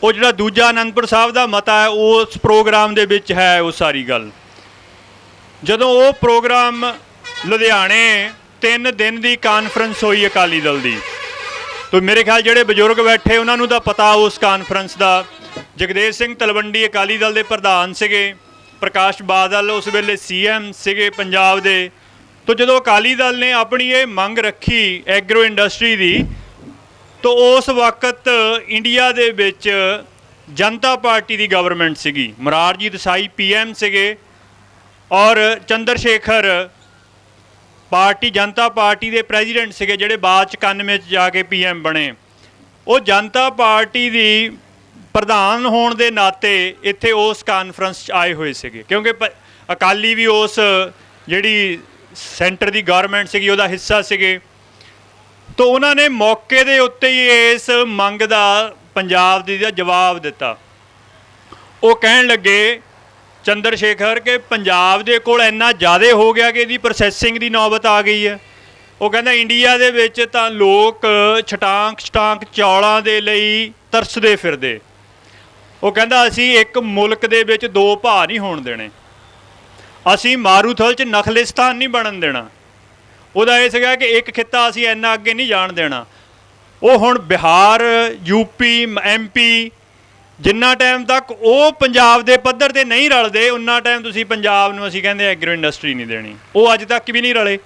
S1: ਉਹ ਜਿਹੜਾ ਦੂਜਾ ਅਨੰਦਪੁਰ ਸਾਹਿਬ ਦਾ ਮਤਾ ਹੈ ਉਸ ਪ੍ਰੋਗਰਾਮ ਦੇ ਵਿੱਚ ਹੈ ਉਹ ਸਾਰੀ ਗੱਲ। ਜਦੋਂ ਉਹ ਪ੍ਰੋਗਰਾਮ ਲੁਧਿਆਣੇ 3 ਦਿਨ ਦੀ ਕਾਨਫਰੰਸ ਹੋਈ ਅਕਾਲੀ ਦਲ ਦੀ, ਤਾਂ ਮੇਰੇ ਖਿਆਲ ਜਿਹੜੇ ਬਜ਼ੁਰਗ ਬੈਠੇ ਉਹਨਾਂ ਨੂੰ ਤਾਂ ਪਤਾ ਉਸ ਕਾਨਫਰੰਸ ਦਾ। ਜਗਦੇਵ ਸਿੰਘ ਤਲਵੰਡੀ ਅਕਾਲੀ ਦਲ ਦੇ ਪ੍ਰਧਾਨ ਸੀਗੇ, ਪ੍ਰਕਾਸ਼ ਬਾਦਲ ਉਸ ਵੇਲੇ CM ਸੀਗੇ ਪੰਜਾਬ ਦੇ। ਤਾਂ ਜਦੋਂ ਅਕਾਲੀ ਦਲ ਨੇ ਆਪਣੀ ਇਹ ਮੰਗ ਰੱਖੀ ਐਗਰੋ ਇੰਡਸਟਰੀ ਦੀ, ਤਾਂ ਉਸ ਵਕਤ ਇੰਡੀਆ ਦੇ ਵਿੱਚ ਜਨਤਾ ਪਾਰਟੀ ਦੀ ਗਵਰਨਮੈਂਟ ਸੀਗੀ। ਮੁਰਾਰਜੀ ਦੇਸਾਈ PM ਸੀਗੇ ਔਰ ਚੰਦਰ ਸ਼ੇਖਰ ਪਾਰਟੀ ਜਨਤਾ ਪਾਰਟੀ ਦੇ ਪ੍ਰੈਜ਼ੀਡੈਂਟ ਸੀਗੇ, ਜਿਹੜੇ ਬਾਅਦ 'ਚ 91 'ਚ ਜਾ ਕੇ PM ਬਣੇ। ਉਹ ਜਨਤਾ ਪਾਰਟੀ ਦੀ ਪ੍ਰਧਾਨ ਹੋਣ ਦੇ ਨਾਤੇ ਇੱਥੇ ਉਸ ਕਾਨਫਰੰਸ 'ਚ ਆਏ ਹੋਏ ਸੀਗੇ, ਕਿਉਂਕਿ ਅਕਾਲੀ ਵੀ ਉਸ ਜਿਹੜੀ ਸੈਂਟਰ ਦੀ ਗਵਰਨਮੈਂਟ ਸੀਗੀ ਉਹਦਾ ਹਿੱਸਾ ਸੀਗੇ। ਤਾਂ ਉਹਨਾਂ ਨੇ ਮੌਕੇ ਦੇ ਉੱਤੇ ਹੀ ਇਸ ਮੰਗ ਦਾ ਪੰਜਾਬ ਦੀ ਦਾ ਜਵਾਬ ਦਿੱਤਾ। ਉਹ ਕਹਿਣ ਲੱਗੇ ਚੰਦਰ ਸ਼ੇਖਰ ਕਿ ਪੰਜਾਬ ਦੇ ਕੋਲ ਇੰਨਾ ਜ਼ਿਆਦਾ ਹੋ ਗਿਆ ਕਿ ਇਹਦੀ ਪ੍ਰੋਸੈਸਿੰਗ ਦੀ ਨੌਬਤ ਆ ਗਈ ਹੈ। ਉਹ ਕਹਿੰਦਾ ਇੰਡੀਆ ਦੇ ਵਿੱਚ ਤਾਂ ਲੋਕ ਛਟਾਂਕ ਚੌਲਾਂ ਦੇ ਲਈ ਤਰਸਦੇ ਫਿਰਦੇ। ਉਹ ਕਹਿੰਦਾ ਅਸੀਂ ਇੱਕ ਮੁਲਕ ਦੇ ਵਿੱਚ 2 ਭਾਅ ਨਹੀਂ ਹੋਣ ਦੇਣੇ, ਅਸੀਂ ਮਾਰੂਥਲ 'ਚ ਨਖਲਿਸਤਾਨ ਨਹੀਂ ਬਣਨ ਦੇਣਾ। ਉਹਦਾ ਇਹ ਸੀਗਾ ਕਿ ਇੱਕ ਖਿੱਤਾ ਅਸੀਂ ਇੰਨਾ ਅੱਗੇ ਨਹੀਂ ਜਾਣ ਦੇਣਾ। ਉਹ ਹੁਣ ਬਿਹਾਰ, UP, MP ਜਿੰਨਾ ਟਾਈਮ ਤੱਕ ਉਹ ਪੰਜਾਬ ਦੇ ਪੱਧਰ 'ਤੇ ਨਹੀਂ ਰਲਦੇ ਉਨਾ ਟਾਈਮ ਤੁਸੀਂ ਪੰਜਾਬ ਨੂੰ ਅਸੀਂ ਕਹਿੰਦੇ ਐਗਰੋ ਇੰਡਸਟਰੀ ਨਹੀਂ ਦੇਣੀ। ਉਹ ਅੱਜ ਤੱਕ ਵੀ ਨਹੀਂ ਰਲੇ।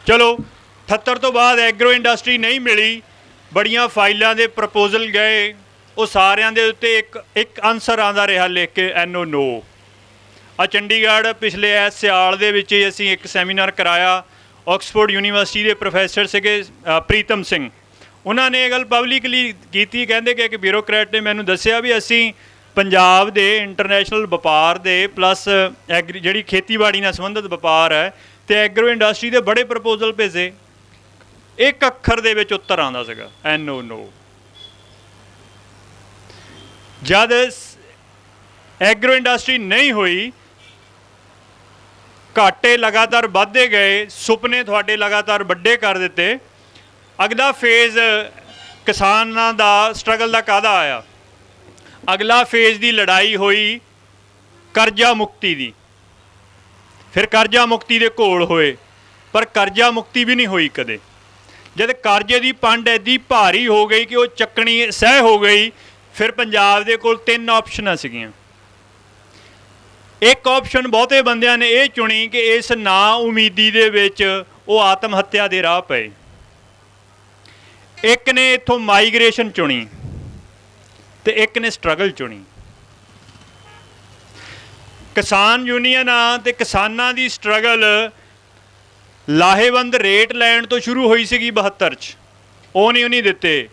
S1: ਚਲੋ 78 ਤੋਂ ਬਾਅਦ ਐਗਰੋ ਇੰਡਸਟਰੀ ਨਹੀਂ ਮਿਲੀ, ਬੜੀਆਂ ਫਾਈਲਾਂ ਦੇ ਪ੍ਰਪੋਜ਼ਲ ਗਏ, ਉਹ ਸਾਰਿਆਂ ਦੇ ਉੱਤੇ ਇੱਕ ਆਨਸਰ ਆਉਂਦਾ ਰਿਹਾ ਲਿਖ ਕੇ NO। ਆ ਚੰਡੀਗੜ੍ਹ ਪਿਛਲੇ ਇਸ ਸਿਆਲ ਦੇ ਵਿੱਚ ਹੀ ਅਸੀਂ ਇੱਕ ਸੈਮੀਨਾਰ ਕਰਾਇਆ। ਆਕਸਫੋਰਡ ਯੂਨੀਵਰਸਿਟੀ ਦੇ ਪ੍ਰੋਫੈਸਰ ਸੀਗੇ ਪ੍ਰੀਤਮ ਸਿੰਘ, ਉਹਨਾਂ ਨੇ ਇਹ ਗੱਲ ਪਬਲਿਕਲੀ ਕੀਤੀ। ਕਹਿੰਦੇ ਕਿ ਇੱਕ ਬਿਊਰੋਕਰੈਟ ਨੇ ਮੈਨੂੰ ਦੱਸਿਆ ਵੀ ਅਸੀਂ ਪੰਜਾਬ ਦੇ ਇੰਟਰਨੈਸ਼ਨਲ ਵਪਾਰ ਦੇ ਪਲੱਸ ਜਿਹੜੀ ਖੇਤੀਬਾੜੀ ਨਾਲ ਸੰਬੰਧਿਤ ਵਪਾਰ ਹੈ ਅਤੇ ਐਗਰੋ ਇੰਡਸਟਰੀ ਦੇ ਬੜੇ ਪ੍ਰਪੋਜ਼ਲ ਭੇਜੇ। ਇੱਕ ਅੱਖਰ ਦੇ ਵਿੱਚ ਉੱਤਰ ਆਉਂਦਾ ਸੀਗਾ NO। ਜਦ ਐਗਰੋ ਇੰਡਸਟਰੀ ਨਹੀਂ ਹੋਈ, ਘਾਟੇ ਲਗਾਤਾਰ ਵੱਧਦੇ ਗਏ, ਸੁਪਨੇ ਤੁਹਾਡੇ ਲਗਾਤਾਰ ਵੱਡੇ ਕਰ ਦਿੱਤੇ। ਅਗਲਾ ਫੇਜ਼ ਕਿਸਾਨਾਂ ਦਾ ਸਟਰਗਲ ਦਾ ਕਾਹਦਾ ਆਇਆ? ਅਗਲਾ ਫੇਜ਼ ਦੀ ਲੜਾਈ ਹੋਈ ਕਰਜ਼ਾ ਮੁਕਤੀ ਦੀ। ਫਿਰ ਕਰਜ਼ਾ ਮੁਕਤੀ ਦੇ ਘੋਲ ਹੋਏ, ਪਰ ਕਰਜ਼ਾ ਮੁਕਤੀ ਵੀ ਨਹੀਂ ਹੋਈ ਕਦੇ। ਜਦ ਕਰਜ਼ੇ ਦੀ ਪੰਡ ਐਡੀ ਭਾਰੀ ਹੋ ਗਈ ਕਿ ਉਹ ਚੱਕਣੀ ਸਹਿ ਹੋ ਗਈ, ਫਿਰ ਪੰਜਾਬ ਦੇ ਕੋਲ 3 ਆਪਸ਼ਨਾਂ ਸੀਗੀਆਂ। ਇੱਕ ਆਪਸ਼ਨ ਬਹੁਤੇ ਬੰਦਿਆਂ ਨੇ ਇਹ ਚੁਣੀ ਕਿ ਇਸ ਨਾ ਉਮੀਦੀ ਦੇ ਵਿੱਚ ਉਹ ਆਤਮ ਹੱਤਿਆ ਦੇ ਰਾਹ ਪਏ। ਇੱਕ ਨੇ ਇੱਥੋਂ ਮਾਈਗ੍ਰੇਸ਼ਨ ਚੁਣੀ ਤੇ ਇੱਕ ਨੇ ਸਟਰਗਲ ਚੁਣੀ। ਕਿਸਾਨ ਯੂਨੀਅਨਾਂ ਤੇ ਕਿਸਾਨਾਂ ਦੀ ਸਟਰਗਲ ਲਾਹੇਵੰਦ ਰੇਟ ਲੈਣ ਤੋਂ ਸ਼ੁਰੂ ਹੋਈ ਸੀਗੀ 72 'ਚ, ਉਹ ਨਹੀਂ ਦਿੱਤੇ।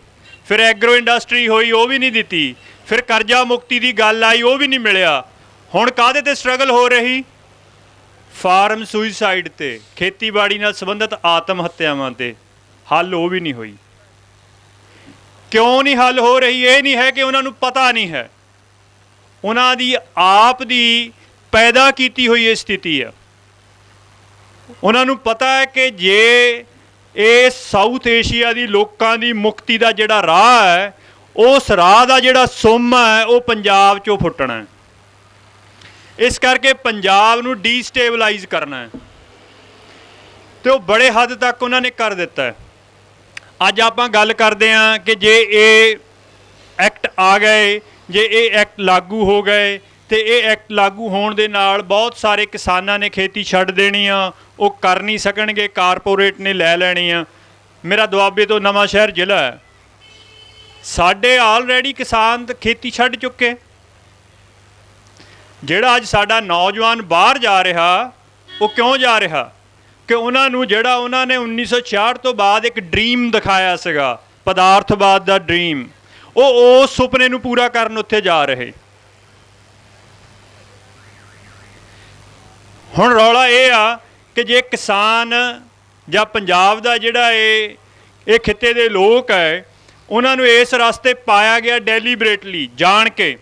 S1: ਫਿਰ ਐਗਰੋ ਇੰਡਸਟਰੀ ਹੋਈ, ਉਹ ਵੀ ਨਹੀਂ ਦਿੱਤੀ। ਫਿਰ ਕਰਜ਼ਾ ਮੁਕਤੀ ਦੀ ਗੱਲ ਆਈ, ਉਹ ਵੀ ਨਹੀਂ ਮਿਲਿਆ। ਹੁਣ ਕਾਹਦੇ 'ਤੇ ਸਟਰਗਲ ਹੋ ਰਹੀ? ਫਾਰਮ ਸੁਈਸਾਈਡ 'ਤੇ, ਖੇਤੀਬਾੜੀ ਨਾਲ ਸੰਬੰਧਿਤ ਆਤਮ ਹੱਤਿਆਵਾਂ 'ਤੇ। ਹੱਲ ਉਹ ਵੀ ਨਹੀਂ ਹੋਈ। ਕਿਉਂ ਨਹੀਂ ਹੱਲ ਹੋ ਰਹੀ? ਇਹ ਨਹੀਂ ਹੈ ਕਿ ਉਹਨਾਂ ਨੂੰ ਪਤਾ ਨਹੀਂ ਹੈ, ਉਹਨਾਂ ਦੀ ਆਪ ਦੀ ਪੈਦਾ ਕੀਤੀ ਹੋਈ ਇਹ ਸਥਿਤੀ ਆ। ਉਹਨਾਂ ਨੂੰ ਪਤਾ ਹੈ ਕਿ ਜੇ ਇਹ ਸਾਊਥ ਏਸ਼ੀਆ ਦੀ ਲੋਕਾਂ ਦੀ ਮੁਕਤੀ ਦਾ ਜਿਹੜਾ ਰਾਹ ਹੈ, ਉਸ ਰਾਹ ਦਾ ਜਿਹੜਾ ਸੁੰਮ ਹੈ ਉਹ ਪੰਜਾਬ 'ਚੋਂ ਫੁੱਟਣਾ ਹੈ। ਇਸ ਕਰਕੇ ਪੰਜਾਬ ਨੂੰ ਡੀਸਟੇਬਲਾਈਜ਼ ਕਰਨਾ ਹੈ ਅਤੇ ਉਹ ਬੜੇ ਹੱਦ ਤੱਕ ਉਹਨਾਂ ਨੇ ਕਰ ਦਿੱਤਾ ਹੈ। ਅੱਜ ਆਪਾਂ ਗੱਲ ਕਰਦੇ ਹਾਂ ਕਿ ਜੇ ਇਹ ਐਕਟ ਆ ਗਏ, ਜੇ ਇਹ ਐਕਟ ਲਾਗੂ ਹੋ ਗਏ ਅਤੇ ਇਹ ਐਕਟ ਲਾਗੂ ਹੋਣ ਦੇ ਨਾਲ ਬਹੁਤ ਸਾਰੇ ਕਿਸਾਨਾਂ ਨੇ ਖੇਤੀ ਛੱਡ ਦੇਣੀ ਆ, ਉਹ ਕਰ ਨਹੀਂ ਸਕਣਗੇ, ਕਾਰਪੋਰੇਟ ਨੇ ਲੈ ਲੈਣੀ ਆ। ਮੇਰਾ ਦੁਆਬੇ ਤੋਂ ਨਵਾਂ ਸ਼ਹਿਰ ਜ਼ਿਲ੍ਹਾ ਹੈ, ਸਾਡੇ ਆਲਰੇਡੀ ਕਿਸਾਨ ਖੇਤੀ ਛੱਡ ਚੁੱਕੇ। ਜਿਹੜਾ ਅੱਜ ਸਾਡਾ ਨੌਜਵਾਨ ਬਾਹਰ ਜਾ ਰਿਹਾ, ਉਹ ਕਿਉਂ ਜਾ ਰਿਹਾ? ਕਿ ਉਹਨਾਂ ਨੂੰ ਜਿਹੜਾ ਉਹਨਾਂ ਨੇ 1966 ਤੋਂ ਬਾਅਦ ਇੱਕ ਡਰੀਮ ਦਿਖਾਇਆ ਸੀਗਾ, ਪਦਾਰਥਵਾਦ ਦਾ ਡਰੀਮ, ਉਹ ਉਸ ਸੁਪਨੇ ਨੂੰ ਪੂਰਾ ਕਰਨ ਉੱਥੇ ਜਾ ਰਹੇ। ਹੁਣ ਰੌਲਾ ਇਹ ਆ ਕਿ ਜੇ ਕਿਸਾਨ ਜਾਂ ਪੰਜਾਬ ਦਾ ਜਿਹੜਾ ਇਹ ਖਿੱਤੇ ਦੇ ਲੋਕ ਹੈ, ਉਹਨਾਂ ਨੂੰ ਇਸ ਰਸਤੇ ਪਾਇਆ ਗਿਆ ਡੈਲੀਬਰੇਟਲੀ, ਜਾਣ ਕੇ।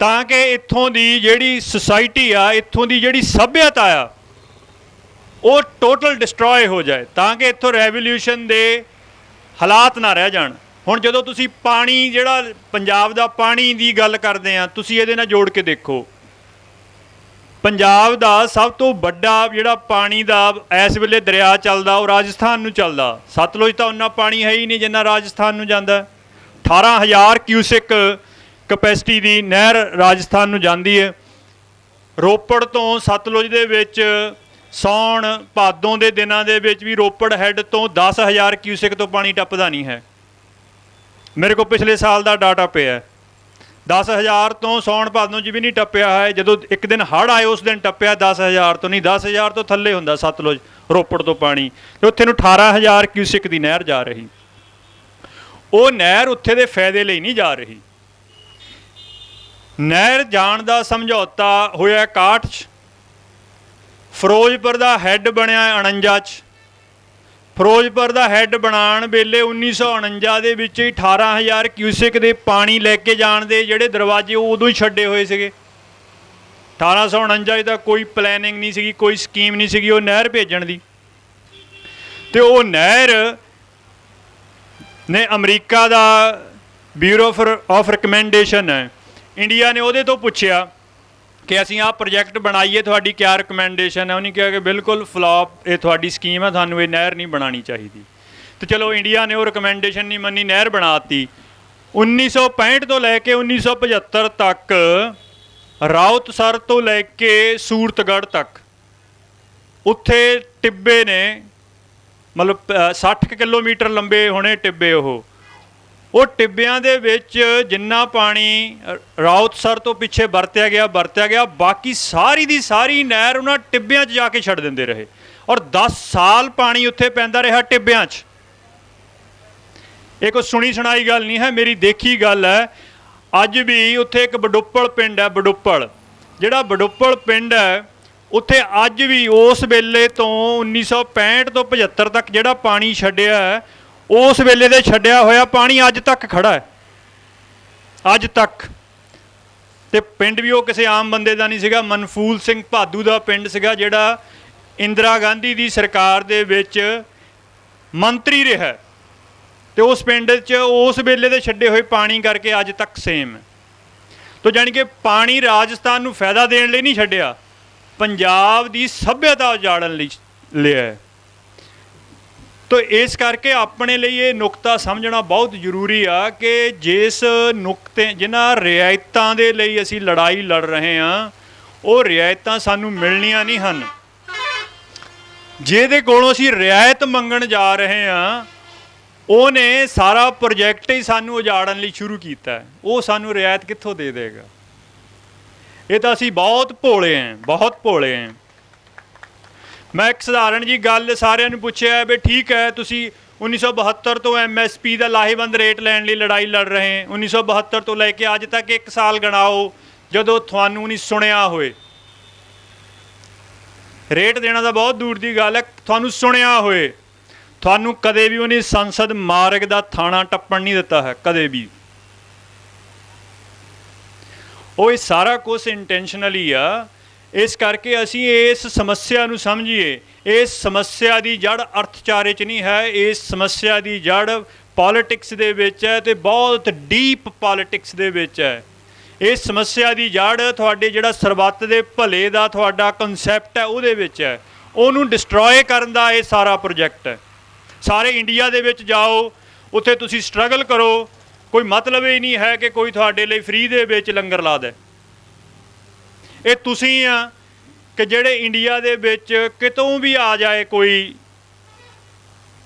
S1: ਤਾਂ ਕਿ ਇੱਥੋਂ ਦੀ ਜਿਹੜੀ ਸੁਸਾਇਟੀ ਆ, ਇੱਥੋਂ ਦੀ ਜਿਹੜੀ ਸੱਭਿਅਤਾ ਆ, ਉਹ ਟੋਟਲ ਡਿਸਟਰੋਏ ਹੋ ਜਾਏ, ਤਾਂ ਕਿ ਇੱਥੋਂ ਰੈਵੋਲਿਊਸ਼ਨ ਦੇ ਹਾਲਾਤ ਨਾ ਰਹਿ ਜਾਣ। ਹੁਣ ਜਦੋਂ ਤੁਸੀਂ ਪਾਣੀ, ਜਿਹੜਾ ਪੰਜਾਬ ਦਾ ਪਾਣੀ ਦੀ ਗੱਲ ਕਰਦੇ ਆ, ਤੁਸੀਂ ਇਹਦੇ ਨਾਲ ਜੋੜ ਕੇ ਦੇਖੋ, ਪੰਜਾਬ ਦਾ ਸਭ ਤੋਂ ਵੱਡਾ ਜਿਹੜਾ ਪਾਣੀ ਦਾ ਇਸ ਵੇਲੇ ਦਰਿਆ ਚੱਲਦਾ ਉਹ ਰਾਜਸਥਾਨ ਨੂੰ ਚੱਲਦਾ। ਸਤਲੁਜ ਤਾਂ ਉਨਾ ਪਾਣੀ ਹੈ ਹੀ ਨਹੀਂ ਜਿੰਨਾ ਰਾਜਸਥਾਨ ਨੂੰ ਜਾਂਦਾ। 18,000 ਕਿਊਸਿਕ ਕਪੈਸਿਟੀ ਦੀ ਨਹਿਰ ਰਾਜਸਥਾਨ ਨੂੰ ਜਾਂਦੀ ਹੈ। ਰੋਪੜ ਤੋਂ ਸਤਲੁਜ ਦੇ ਵਿੱਚ ਸਾਉਣ ਭਾਦੋਂ ਦੇ ਦਿਨਾਂ ਦੇ ਵਿੱਚ ਵੀ ਰੋਪੜ ਹੈੱਡ ਤੋਂ 10,000 ਕਿਊਸਿਕ ਤੋਂ ਪਾਣੀ ਟੱਪਦਾ ਨਹੀਂ ਹੈ। ਮੇਰੇ ਕੋਲ ਪਿਛਲੇ ਸਾਲ ਦਾ ਡਾਟਾ ਪਿਆ, 10,000 ਤੋਂ ਸਾਉਣ ਭਾਦੋਂ 'ਚ ਵੀ ਨਹੀਂ ਟੱਪਿਆ ਹੈ। ਜਦੋਂ ਇੱਕ ਦਿਨ ਹੜ੍ਹ ਆਏ ਉਸ ਦਿਨ ਟੱਪਿਆ 10,000 ਤੋਂ, ਨਹੀਂ 10,000 ਤੋਂ ਥੱਲੇ ਹੁੰਦਾ ਸਤਲੁਜ ਰੋਪੜ ਤੋਂ ਪਾਣੀ, ਅਤੇ ਉੱਥੇ ਨੂੰ 18,000 ਕਿਊਸਿਕ ਦੀ ਨਹਿਰ ਜਾ ਰਹੀ। ਉਹ ਨਹਿਰ ਉੱਥੇ ਦੇ ਫਾਇਦੇ ਲਈ ਨਹੀਂ ਜਾ ਰਹੀ। ਨਹਿਰ ਜਾਣ ਦਾ ਸਮਝੌਤਾ ਹੋਇਆ 61 'ਚ, ਫਿਰੋਜ਼ਪੁਰ ਦਾ ਹੈੱਡ ਬਣਿਆ 49 'ਚ। ਫਿਰੋਜ਼ਪੁਰ ਦਾ ਹੈੱਡ ਬਣਾਉਣ ਵੇਲੇ 1949 ਦੇ ਵਿੱਚ ਹੀ 18,000 ਕਿਊਸਿਕ ਦੇ ਪਾਣੀ ਲੈ ਕੇ ਜਾਣ ਦੇ ਜਿਹੜੇ ਦਰਵਾਜ਼ੇ ਉਹ ਉਦੋਂ ਹੀ ਛੱਡੇ ਹੋਏ ਸੀਗੇ। 1849 ਦਾ ਕੋਈ ਪਲੈਨਿੰਗ ਨਹੀਂ ਸੀਗੀ, ਕੋਈ ਸਕੀਮ ਨਹੀਂ ਸੀਗੀ ਉਹ ਨਹਿਰ ਭੇਜਣ ਦੀ। ਅਤੇ ਉਹ ਨਹਿਰ ਨੇ America the bureau of recommendation ਹੈ, ਇੰਡੀਆ ਨੇ ਉਹਦੇ ਤੋਂ ਪੁੱਛਿਆ ਕਿ ਅਸੀਂ ਆਹ ਪ੍ਰੋਜੈਕਟ ਬਣਾਈਏ, ਤੁਹਾਡੀ ਕਿਆ ਰਿਕਮੈਂਡੇਸ਼ਨ ਹੈ। ਉਹਨੇ ਕਿਹਾ ਕਿ ਬਿਲਕੁਲ ਫਲॉप, ਇਹ ਤੁਹਾਡੀ ਸਕੀਮ ਹੈ, ਤੁਹਾਨੂੰ ਇਹ ਨਹਿਰ ਨਹੀਂ ਬਣਾਉਣੀ ਚਾਹੀਦੀ। ਅਤੇ ਚਲੋ ਇੰਡੀਆ ਨੇ ਉਹ ਰਿਕਮੈਂਡੇਸ਼ਨ ਨਹੀਂ ਮੰਨੀ, ਨਹਿਰ ਬਣਾਤੀ। 1965 ਤੋਂ ਲੈ ਕੇ 1975 ਤੱਕ ਰਾਉਤਸਰ ਤੋਂ ਲੈ ਕੇ ਸੂਰਤਗੜ੍ਹ ਤੱਕ ਉੱਥੇ ਟਿੱਬੇ ਨੇ, ਮਤਲਬ 60 ਕਿਲੋਮੀਟਰ ਲੰਬੇ ਹੋਣੇ ਟਿੱਬੇ। ਉਹ ਟਿੱਬਿਆਂ ਦੇ ਵਿੱਚ ਜਿੰਨਾ ਪਾਣੀ ਰਾਉਤਸਰ ਤੋਂ ਪਿੱਛੇ ਵਰਤਿਆ ਗਿਆ, ਬਾਕੀ ਸਾਰੀ ਦੀ ਸਾਰੀ ਨਹਿਰ ਉਹਨਾਂ ਟਿੱਬਿਆਂ 'ਚ ਜਾ ਕੇ ਛੱਡ ਦਿੰਦੇ ਰਹੇ, ਔਰ 10 ਸਾਲ ਪਾਣੀ ਉੱਥੇ ਪੈਂਦਾ ਰਿਹਾ ਟਿੱਬਿਆਂ 'ਚ। ਇਹ ਕੋਈ ਸੁਣੀ ਸੁਣਾਈ ਗੱਲ ਨਹੀਂ ਹੈ, ਮੇਰੀ ਦੇਖੀ ਗੱਲ ਹੈ। ਅੱਜ ਵੀ ਉੱਥੇ ਇੱਕ ਬਡੁੱਪਲ ਪਿੰਡ ਹੈ, ਬਡੁੱਪਲ, ਜਿਹੜਾ ਬਡੁੱਪਲ ਪਿੰਡ ਹੈ ਉੱਥੇ ਅੱਜ ਵੀ ਉਸ ਵੇਲੇ ਤੋਂ 1965 ਤੋਂ 75 ਤੱਕ ਜਿਹੜਾ ਪਾਣੀ ਛੱਡਿਆ ਹੈ, ਉਸ ਵੇਲੇ ਦੇ ਛੱਡਿਆ ਹੋਇਆ ਪਾਣੀ ਅੱਜ ਤੱਕ ਖੜਾ ਹੈ, ਅੱਜ ਤੱਕ। ਅਤੇ ਪਿੰਡ ਵੀ ਉਹ ਕਿਸੇ ਆਮ ਬੰਦੇ ਦਾ ਨਹੀਂ ਸੀਗਾ, ਮਨਫੂਲ ਸਿੰਘ ਭਾਦੂ ਦਾ ਪਿੰਡ ਸੀਗਾ, ਜਿਹੜਾ ਇੰਦਰਾ ਗਾਂਧੀ ਦੀ ਸਰਕਾਰ ਦੇ ਵਿੱਚ ਮੰਤਰੀ ਰਿਹਾ, ਅਤੇ ਉਸ ਪਿੰਡ 'ਚ ਉਸ ਵੇਲੇ ਦੇ ਛੱਡੇ ਹੋਏ ਪਾਣੀ ਕਰਕੇ ਅੱਜ ਤੱਕ ਸੇਮ ਹੈ। ਤੋ ਜਾਣੀ ਕਿ ਪਾਣੀ ਰਾਜਸਥਾਨ ਨੂੰ ਫਾਇਦਾ ਦੇਣ ਲਈ ਨਹੀਂ ਛੱਡਿਆ, ਪੰਜਾਬ ਦੀ ਸੱਭਿਅਤਾ ਉਜਾੜਨ ਲਈ ਲਿਆ ਹੈ। ਤੋ ਇਸ ਕਰਕੇ ਆਪਣੇ ਲਈ ਇਹ ਨੁਕਤਾ ਸਮਝਣਾ ਬਹੁਤ ਜ਼ਰੂਰੀ ਆ ਕਿ ਜਿਸ ਨੁਕਤੇ, ਜਿਨ੍ਹਾਂ ਰਿਆਇਤਾਂ ਦੇ ਲਈ ਅਸੀਂ ਲੜਾਈ ਲੜ ਰਹੇ ਹਾਂ, ਉਹ ਰਿਆਇਤਾਂ ਸਾਨੂੰ ਮਿਲਣੀਆਂ ਨਹੀਂ ਹਨ। ਜਿਹਦੇ ਕੋਲੋਂ ਅਸੀਂ ਰਿਆਇਤ ਮੰਗਣ ਜਾ ਰਹੇ ਹਾਂ, ਉਹਨੇ ਸਾਰਾ ਪ੍ਰੋਜੈਕਟ ਹੀ ਸਾਨੂੰ ਉਜਾੜਨ ਲਈ ਸ਼ੁਰੂ ਕੀਤਾ, ਉਹ ਸਾਨੂੰ ਰਿਆਇਤ ਕਿੱਥੋਂ ਦੇ ਦੇਗਾ। ਇਹ ਤਾਂ ਅਸੀਂ ਬਹੁਤ ਭੋਲੇ ਹਾਂ, ਬਹੁਤ ਭੋਲੇ ਹਾਂ। ਮੈਂ ਇੱਕ ਸਧਾਰਨ ਜੀ ਗੱਲ ਸਾਰਿਆਂ ਨੂੰ ਪੁੱਛਿਆ ਵੀ ਠੀਕ ਹੈ, ਤੁਸੀਂ 1972 ਤੋਂ MSP ਦਾ ਲਾਹੇਵੰਦ ਰੇਟ ਲੈਣ ਲਈ ਲੜਾਈ ਲੜ ਰਹੇ, 1972 ਤੋਂ ਲੈ ਕੇ ਅੱਜ ਤੱਕ ਇੱਕ ਸਾਲ ਗਣਾਓ ਜਦੋਂ ਤੁਹਾਨੂੰ ਨਹੀਂ ਸੁਣਿਆ ਹੋਏ। ਰੇਟ ਦੇਣਾ ਤਾਂ ਬਹੁਤ ਦੂਰ ਦੀ ਗੱਲ ਹੈ, ਤੁਹਾਨੂੰ ਸੁਣਿਆ ਹੋਏ। ਤੁਹਾਨੂੰ ਕਦੇ ਵੀ ਉਹਨੇ ਸੰਸਦ ਮਾਰਗ ਦਾ ਥਾਣਾ ਟੱਪਣ ਨਹੀਂ ਦਿੱਤਾ ਹੈ, ਕਦੇ ਵੀ। ਉਹ ਇਹ ਸਾਰਾ ਕੁਛ ਇੰਟੈਂਸ਼ਨਲੀ ਆ। ਇਸ ਕਰਕੇ ਅਸੀਂ ਇਸ ਸਮੱਸਿਆ ਨੂੰ ਸਮਝੀਏ। ਇਸ ਸਮੱਸਿਆ ਦੀ ਜੜ੍ਹ ਅਰਥਚਾਰੇ 'ਚ ਨਹੀਂ ਹੈ, ਇਸ ਸਮੱਸਿਆ ਦੀ ਜੜ੍ਹ ਪੋਲੀਟਿਕਸ ਦੇ ਵਿੱਚ ਹੈ, ਅਤੇ ਬਹੁਤ ਡੀਪ ਪੋਲੀਟਿਕਸ ਦੇ ਵਿੱਚ ਹੈ। ਇਸ ਸਮੱਸਿਆ ਦੀ ਜੜ੍ਹ ਤੁਹਾਡੇ ਜਿਹੜਾ ਸਰਬੱਤ ਦੇ ਭਲੇ ਦਾ ਤੁਹਾਡਾ ਕਨਸੈਪਟ ਹੈ ਉਹਦੇ ਵਿੱਚ ਹੈ। ਉਹਨੂੰ ਡਿਸਟਰੋਏ ਕਰਨ ਦਾ ਇਹ ਸਾਰਾ ਪ੍ਰੋਜੈਕਟ ਹੈ। ਸਾਰੇ ਇੰਡੀਆ ਦੇ ਵਿੱਚ ਜਾਓ, ਉੱਥੇ ਤੁਸੀਂ ਸਟਰਗਲ ਕਰੋ, ਕੋਈ ਮਤਲਬ ਹੀ ਨਹੀਂ ਹੈ ਕਿ ਕੋਈ ਤੁਹਾਡੇ ਲਈ ਫ੍ਰੀ ਦੇ ਵਿੱਚ ਲੰਗਰ ਲਾ ਦੇ। ਇਹ ਤੁਸੀਂ ਆ ਕਿ ਜਿਹੜੇ ਇੰਡੀਆ ਦੇ ਵਿੱਚ ਕਿਤੋਂ ਵੀ ਆ ਜਾਏ ਕੋਈ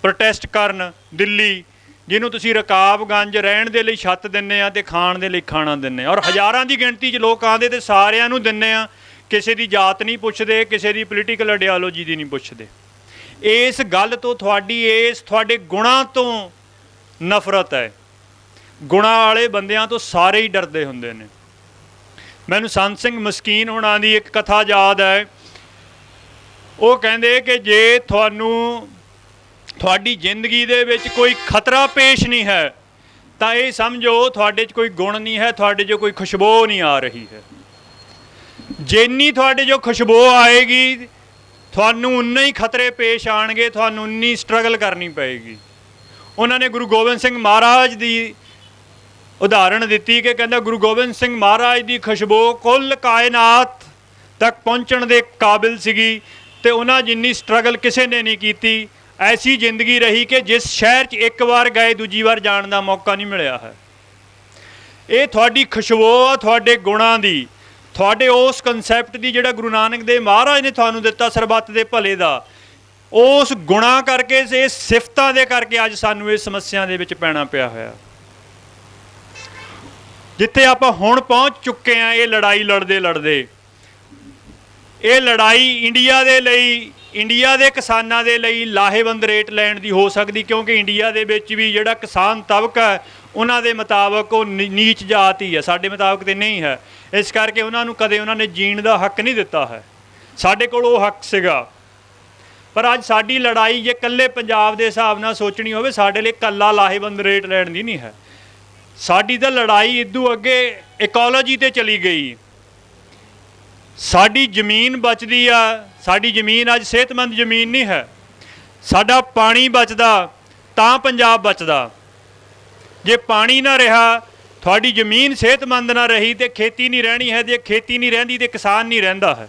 S1: ਪ੍ਰੋਟੈਸਟ ਕਰਨ, ਦਿੱਲੀ, ਜਿਹਨੂੰ ਤੁਸੀਂ ਰਕਾਬਗੰਜ ਰਹਿਣ ਦੇ ਲਈ ਛੱਤ ਦਿੰਦੇ ਆ ਅਤੇ ਖਾਣ ਦੇ ਲਈ ਖਾਣਾ ਦਿੰਦੇ, ਔਰ ਹਜ਼ਾਰਾਂ ਦੀ ਗਿਣਤੀ 'ਚ ਲੋਕ ਆਉਂਦੇ ਅਤੇ ਸਾਰਿਆਂ ਨੂੰ ਦਿੰਦੇ ਆ। ਕਿਸੇ ਦੀ ਜਾਤ ਨਹੀਂ ਪੁੱਛਦੇ, ਕਿਸੇ ਦੀ ਪੋਲੀਟੀਕਲ ਆਈਡੀਓਲੋਜੀ ਦੀ ਨਹੀਂ ਪੁੱਛਦੇ। ਇਸ ਗੱਲ ਤੋਂ ਤੁਹਾਡੇ ਗੁਣਾਂ ਤੋਂ ਨਫ਼ਰਤ ਹੈ। ਗੁਣਾਂ ਵਾਲੇ ਬੰਦਿਆਂ ਤੋਂ ਸਾਰੇ ਹੀ ਡਰਦੇ ਹੁੰਦੇ ਨੇ। ਮੈਨੂੰ ਸੰਤ ਸਿੰਘ ਮਸਕੀਨ ਹੋਣਾ ਦੀ ਇੱਕ ਕਥਾ ਯਾਦ ਹੈ। ਉਹ ਕਹਿੰਦੇ ਕਿ ਜੇ ਤੁਹਾਡੀ ਜ਼ਿੰਦਗੀ ਦੇ ਵਿੱਚ ਕੋਈ ਖਤਰਾ ਪੇਸ਼ ਨਹੀਂ ਹੈ ਤਾਂ ਇਹ ਸਮਝੋ ਤੁਹਾਡੇ 'ਚ ਕੋਈ ਗੁਣ ਨਹੀਂ ਹੈ, ਤੁਹਾਡੇ 'ਚ ਕੋਈ ਖੁਸ਼ਬੂ ਨਹੀਂ ਆ ਰਹੀ ਹੈ। ਜਿੰਨੀ ਤੁਹਾਡੇ 'ਚ ਖੁਸ਼ਬੂ ਆਏਗੀ ਤੁਹਾਨੂੰ ਉਨੇ ਹੀ ਖਤਰੇ ਪੇਸ਼ ਆਣਗੇ, ਤੁਹਾਨੂੰ ਉਨੀ ਸਟਰਗਲ ਕਰਨੀ ਪਏਗੀ। ਉਹਨਾਂ ਨੇ ਗੁਰੂ ਗੋਬਿੰਦ ਸਿੰਘ ਮਹਾਰਾਜ ਦੀ ਉਦਾਹਰਣ ਦਿੱਤੀ ਕਿ ਕਹਿੰਦਾ ਗੁਰੂ ਗੋਬਿੰਦ ਸਿੰਘ ਮਹਾਰਾਜ ਦੀ ਖੁਸ਼ਬੂ ਕੁੱਲ ਕਾਇਨਾਤ ਤੱਕ ਪਹੁੰਚਣ ਦੇ ਕਾਬਿਲ ਸੀਗੀ, ਅਤੇ ਉਹਨਾਂ ਜਿੰਨੀ ਸਟਰਗਲ ਕਿਸੇ ਨੇ ਨਹੀਂ ਕੀਤੀ। ਐਸੀ ਜ਼ਿੰਦਗੀ ਰਹੀ ਕਿ ਜਿਸ ਸ਼ਹਿਰ 'ਚ ਇੱਕ ਵਾਰ ਗਏ ਦੂਜੀ ਵਾਰ ਜਾਣ ਦਾ ਮੌਕਾ ਨਹੀਂ ਮਿਲਿਆ ਹੈ। ਇਹ ਤੁਹਾਡੀ ਖੁਸ਼ਬੂ ਆ, ਤੁਹਾਡੇ ਗੁਣਾਂ ਦੀ, ਤੁਹਾਡੇ ਉਸ ਕਨਸੈਪਟ ਦੀ ਜਿਹੜਾ ਗੁਰੂ ਨਾਨਕ ਦੇਵ ਮਹਾਰਾਜ ਨੇ ਤੁਹਾਨੂੰ ਦਿੱਤਾ ਸਰਬੱਤ ਦੇ ਭਲੇ ਦਾ, ਉਸ ਗੁਣਾਂ ਕਰਕੇ, ਇਸ ਸਿਫਤਾਂ ਦੇ ਕਰਕੇ ਅੱਜ ਸਾਨੂੰ ਇਸ ਸਮੱਸਿਆ ਦੇ ਵਿੱਚ ਪੈਣਾ ਪਿਆ ਹੋਇਆ। ਜਿੱਥੇ ਆਪਾਂ ਹੁਣ ਪਹੁੰਚ ਚੁੱਕੇ ਹਾਂ, ਇਹ ਲੜਾਈ ਲੜਦੇ ਲੜਦੇ, ਇਹ ਲੜਾਈ ਇੰਡੀਆ ਦੇ ਲਈ, ਇੰਡੀਆ ਦੇ ਕਿਸਾਨਾਂ ਦੇ ਲਈ ਲਾਹੇਵੰਦ ਰੇਟ ਲੈਣ ਦੀ ਹੋ ਸਕਦੀ, ਕਿਉਂਕਿ ਇੰਡੀਆ ਦੇ ਵਿੱਚ ਵੀ ਜਿਹੜਾ ਕਿਸਾਨ ਤਬਕਾ ਹੈ ਉਹਨਾਂ ਦੇ ਮੁਤਾਬਕ ਉਹ ਨੀਚ ਜਾਤ ਹੀ ਹੈ, ਸਾਡੇ ਮੁਤਾਬਕ ਤਾਂ ਨਹੀਂ ਹੈ। ਇਸ ਕਰਕੇ ਉਹਨਾਂ ਨੂੰ ਕਦੇ ਉਹਨਾਂ ਨੇ ਜੀਣ ਦਾ ਹੱਕ ਨਹੀਂ ਦਿੱਤਾ ਹੈ, ਸਾਡੇ ਕੋਲ ਉਹ ਹੱਕ ਸੀਗਾ। ਪਰ ਅੱਜ ਸਾਡੀ ਲੜਾਈ ਜੇ ਇਕੱਲੇ ਪੰਜਾਬ ਦੇ ਹਿਸਾਬ ਨਾਲ ਸੋਚਣੀ ਹੋਵੇ, ਸਾਡੇ ਲਈ ਇਕੱਲਾ ਲਾਹੇਵੰਦ ਰੇਟ ਲੈਣ ਦੀ ਨਹੀਂ ਹੈ। ਸਾਡੀ ਤਾਂ ਲੜਾਈ ਇਦੋਂ ਅੱਗੇ ਇਕੋਲੋਜੀ 'ਤੇ ਚਲੀ ਗਈ। ਸਾਡੀ ਜ਼ਮੀਨ ਬਚਦੀ ਆ, ਸਾਡੀ ਜ਼ਮੀਨ ਅੱਜ ਸਿਹਤਮੰਦ ਜ਼ਮੀਨ ਨਹੀਂ ਹੈ। ਸਾਡਾ ਪਾਣੀ ਬਚਦਾ ਤਾਂ ਪੰਜਾਬ ਬਚਦਾ। ਜੇ ਪਾਣੀ ਨਾ ਰਿਹਾ, ਤੁਹਾਡੀ ਜ਼ਮੀਨ ਸਿਹਤਮੰਦ ਨਾ ਰਹੀ, ਤੇ ਖੇਤੀ ਨਹੀਂ ਰਹਿਣੀ ਹੈ। ਜੇ ਖੇਤੀ ਨਹੀਂ ਰਹਿੰਦੀ ਤੇ ਕਿਸਾਨ ਨਹੀਂ ਰਹਿੰਦਾ ਹੈ,